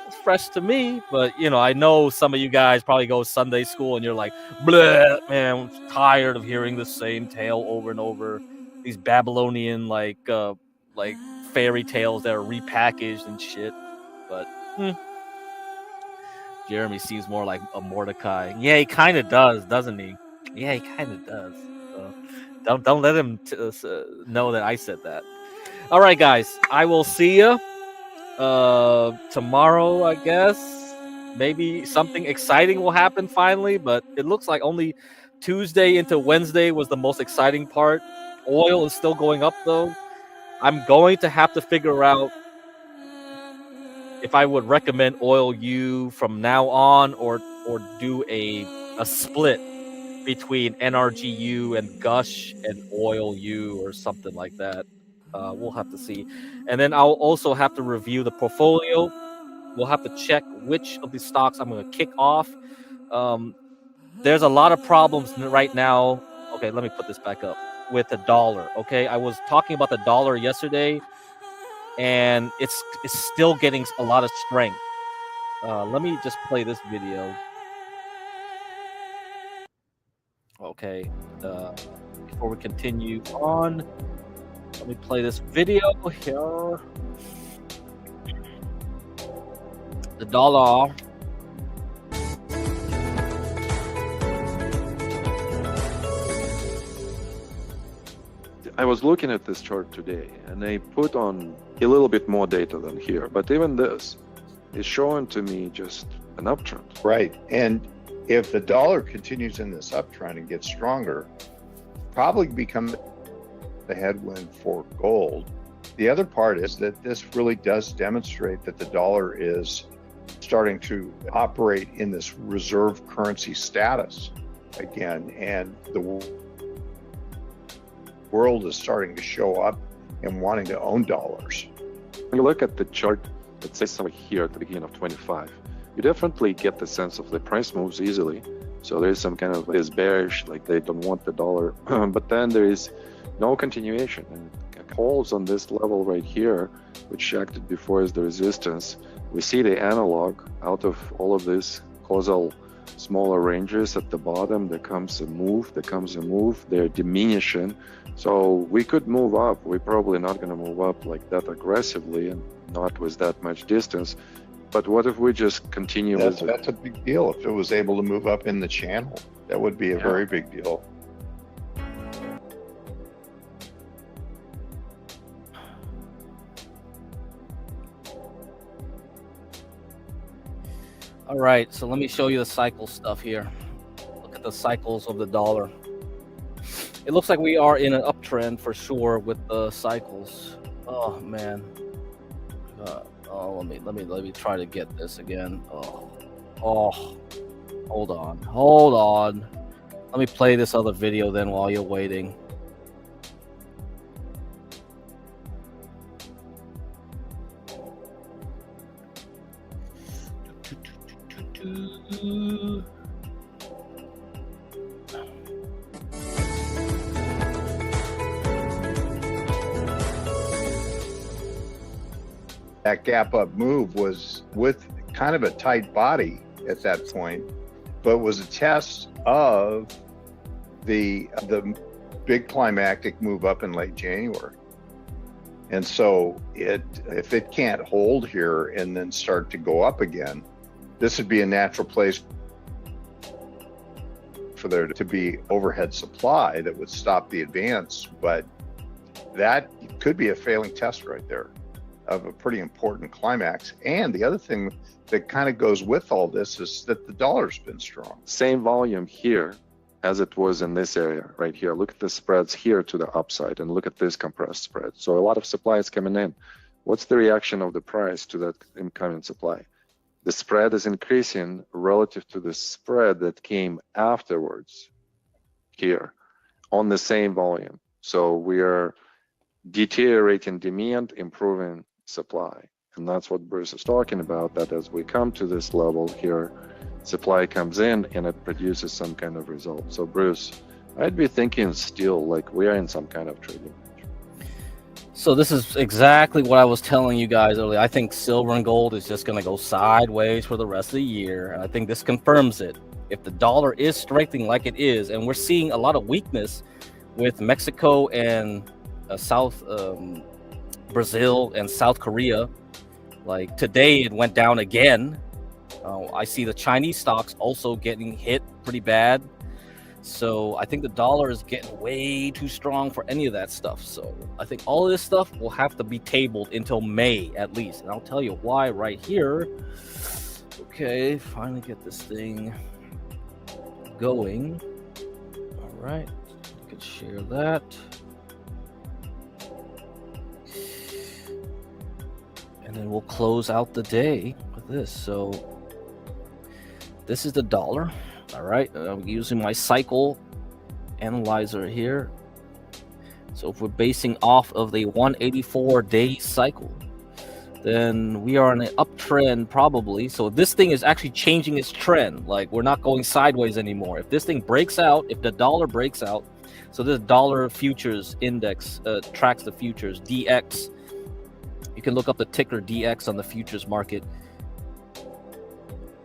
It's fresh to me. But I know some of you guys probably go Sunday school and you're like, bleh, man, I'm tired of hearing the same tale over and over. These Babylonian fairy tales that are repackaged and shit. But Jeremy seems more like a Mordecai. Yeah, he kind of does, doesn't he? Yeah, he kind of does. So don't let him know that I said that. All right, guys. I will see you tomorrow, I guess. Maybe something exciting will happen finally, but it looks like only Tuesday into Wednesday was the most exciting part. Oil is still going up, though. I'm going to have to figure out if I would recommend UwU from now on, or do a split between NRGU and Gush and UwU or something like that. We'll have to see. And then I'll also have to review the portfolio. We'll have to check which of these stocks I'm going to kick off. There's a lot of problems right now. Okay, let me put this back up with the dollar. Okay, I was talking about the dollar yesterday, and it's still getting a lot of strength. Let me just play this video. Okay, before we continue on, let me play this video here. The dollar. I was looking at this chart today, and they put on a little bit more data than here, but even this is showing to me just an uptrend. Right, and if the dollar continues in this uptrend and gets stronger, probably become the headwind for gold. The other part is that this really does demonstrate that the dollar is starting to operate in this reserve currency status again, and the world is starting to show up and wanting to own dollars. When you look at the chart that says over here at the beginning of 25, you definitely get the sense of the price moves easily. So there's some kind of this bearish, like they don't want the dollar, but then there is no continuation, and it holds on this level right here, which acted before as the resistance. We see the analog out of all of this causal smaller ranges at the bottom. There comes a move, they're diminishing. So we could move up. We're probably not going to move up like that aggressively and not with that much distance. But what if we just continue? That's a big deal. If it was able to move up in the channel, that would be a very big deal. All right, so let me show you the cycle stuff here. Look at the cycles of the dollar. It looks like we are in an uptrend for sure with the cycles. Oh man. Let me try to get this again. Oh, hold on. Let me play this other video then while you're waiting. That gap up move was with kind of a tight body at that point, but was a test of the big climactic move up in late January. And so if it can't hold here and then start to go up again, this would be a natural place for there to be overhead supply that would stop the advance. But that could be a failing test right there of a pretty important climax. And the other thing that kind of goes with all this is that the dollar's been strong. Same volume here as it was in this area right here. Look at the spreads here to the upside and look at this compressed spread. So a lot of supply is coming in. What's the reaction of the price to that incoming supply? The spread is increasing relative to the spread that came afterwards here on the same volume. So we are deteriorating demand, improving supply. And that's what Bruce is talking about, that as we come to this level here, supply comes in and it produces some kind of result. So Bruce, I'd be thinking still like we are in some kind of trading. So this is exactly what I was telling you guys earlier. I think silver and gold is just going to go sideways for the rest of the year. And I think this confirms it. If the dollar is strengthening like it is, and we're seeing a lot of weakness with Mexico and South Brazil and South Korea. Like today it went down again. I see the Chinese stocks also getting hit pretty bad. So I think the dollar is getting way too strong for any of that stuff. So I think all of this stuff will have to be tabled until May at least. And I'll tell you why right here. Okay, finally get this thing going. All right, you can share that. And then we'll close out the day with this. So this is the dollar. All right, I'm using my cycle analyzer here. So if we're basing off of the 184-day cycle, then we are in an uptrend probably. So this thing is actually changing its trend. Like we're not going sideways anymore. If this thing breaks out, if the dollar breaks out, so this dollar futures index tracks the futures, DX. You can look up the ticker DX on the futures market.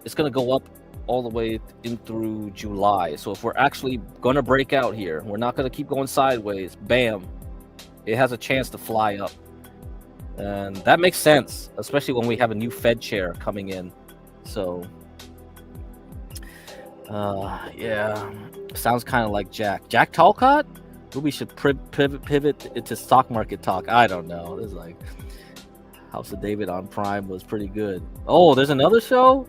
It's going to go up all the way in through July. So if we're actually going to break out here, we're not going to keep going sideways. Bam. It has a chance to fly up. And that makes sense, especially when we have a new Fed chair coming in. So, yeah, sounds kind of like Jack. Jack Talcott? Maybe we should pivot into stock market talk. I don't know. This is like House of David on Prime was pretty good. Oh, there's another show?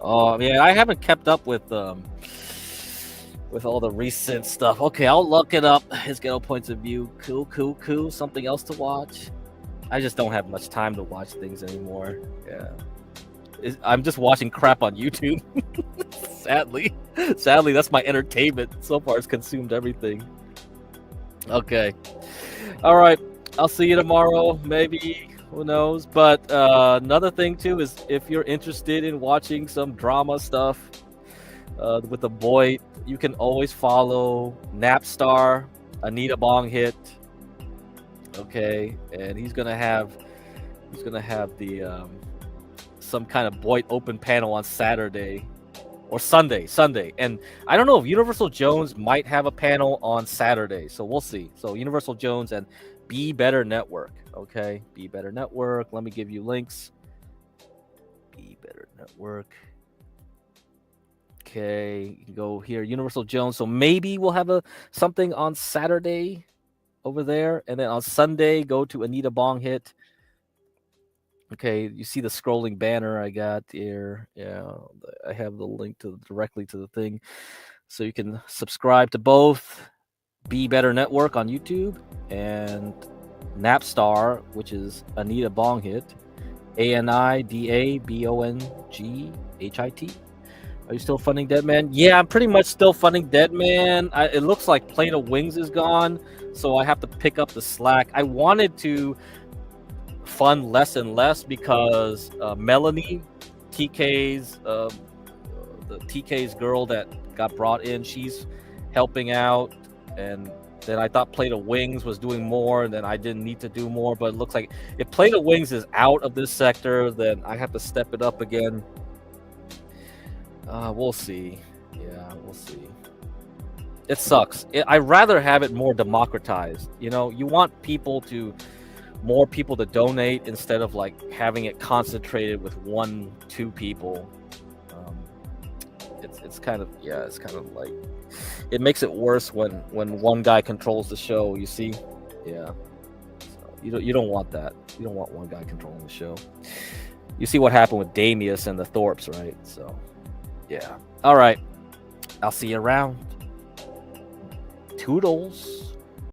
Oh, yeah, I haven't kept up with all the recent stuff. Okay, I'll look it up. His Ghetto Points of View. Cool. Something else to watch. I just don't have much time to watch things anymore. Yeah. I'm just watching crap on YouTube. Sadly, that's my entertainment. So far, it's consumed everything. Okay. All right. I'll see you tomorrow, maybe. Who knows? But another thing too is if you're interested in watching some drama stuff with the boy, you can always follow Napstar, Anita Bong Hit. Okay, and he's gonna have the some kind of Boyd open panel on Saturday or Sunday, and I don't know if Universal Jones might have a panel on Saturday, so we'll see. So Universal Jones and Be Better Network. Okay, Be Better Network. Let me give you links. Be Better Network. Okay, you can go here, Universal Jones. So maybe we'll have something on Saturday over there, and then on Sunday go to Anita Bong Hit. Okay, you see the scrolling banner I got here. Yeah, I have the link directly to the thing, so you can subscribe to both Be Better Network on YouTube and Napstar, which is Anita Bong Hit, ANIDABONGHIT. Are you still funding Dead Man? Yeah, I'm pretty much still funding Dead Man. It looks like Plate of Wings is gone, so I have to pick up the slack. I wanted to fund less and less because Melanie, the TK's girl that got brought in, she's helping out, and then I thought Plate of Wings was doing more, and then I didn't need to do more. But it looks like if Plate of Wings is out of this sector, then I have to step it up again. We'll see. Yeah, we'll see. It sucks. I'd rather have it more democratized. You know, you want more people to donate instead of like having it concentrated with 1-2 people. It's kind of like, it makes it worse when one guy controls the show. You see, yeah. So you don't want that. You don't want one guy controlling the show. You see what happened with Damius and the Thorpes, right? So, yeah. All right. I'll see you around. Toodles.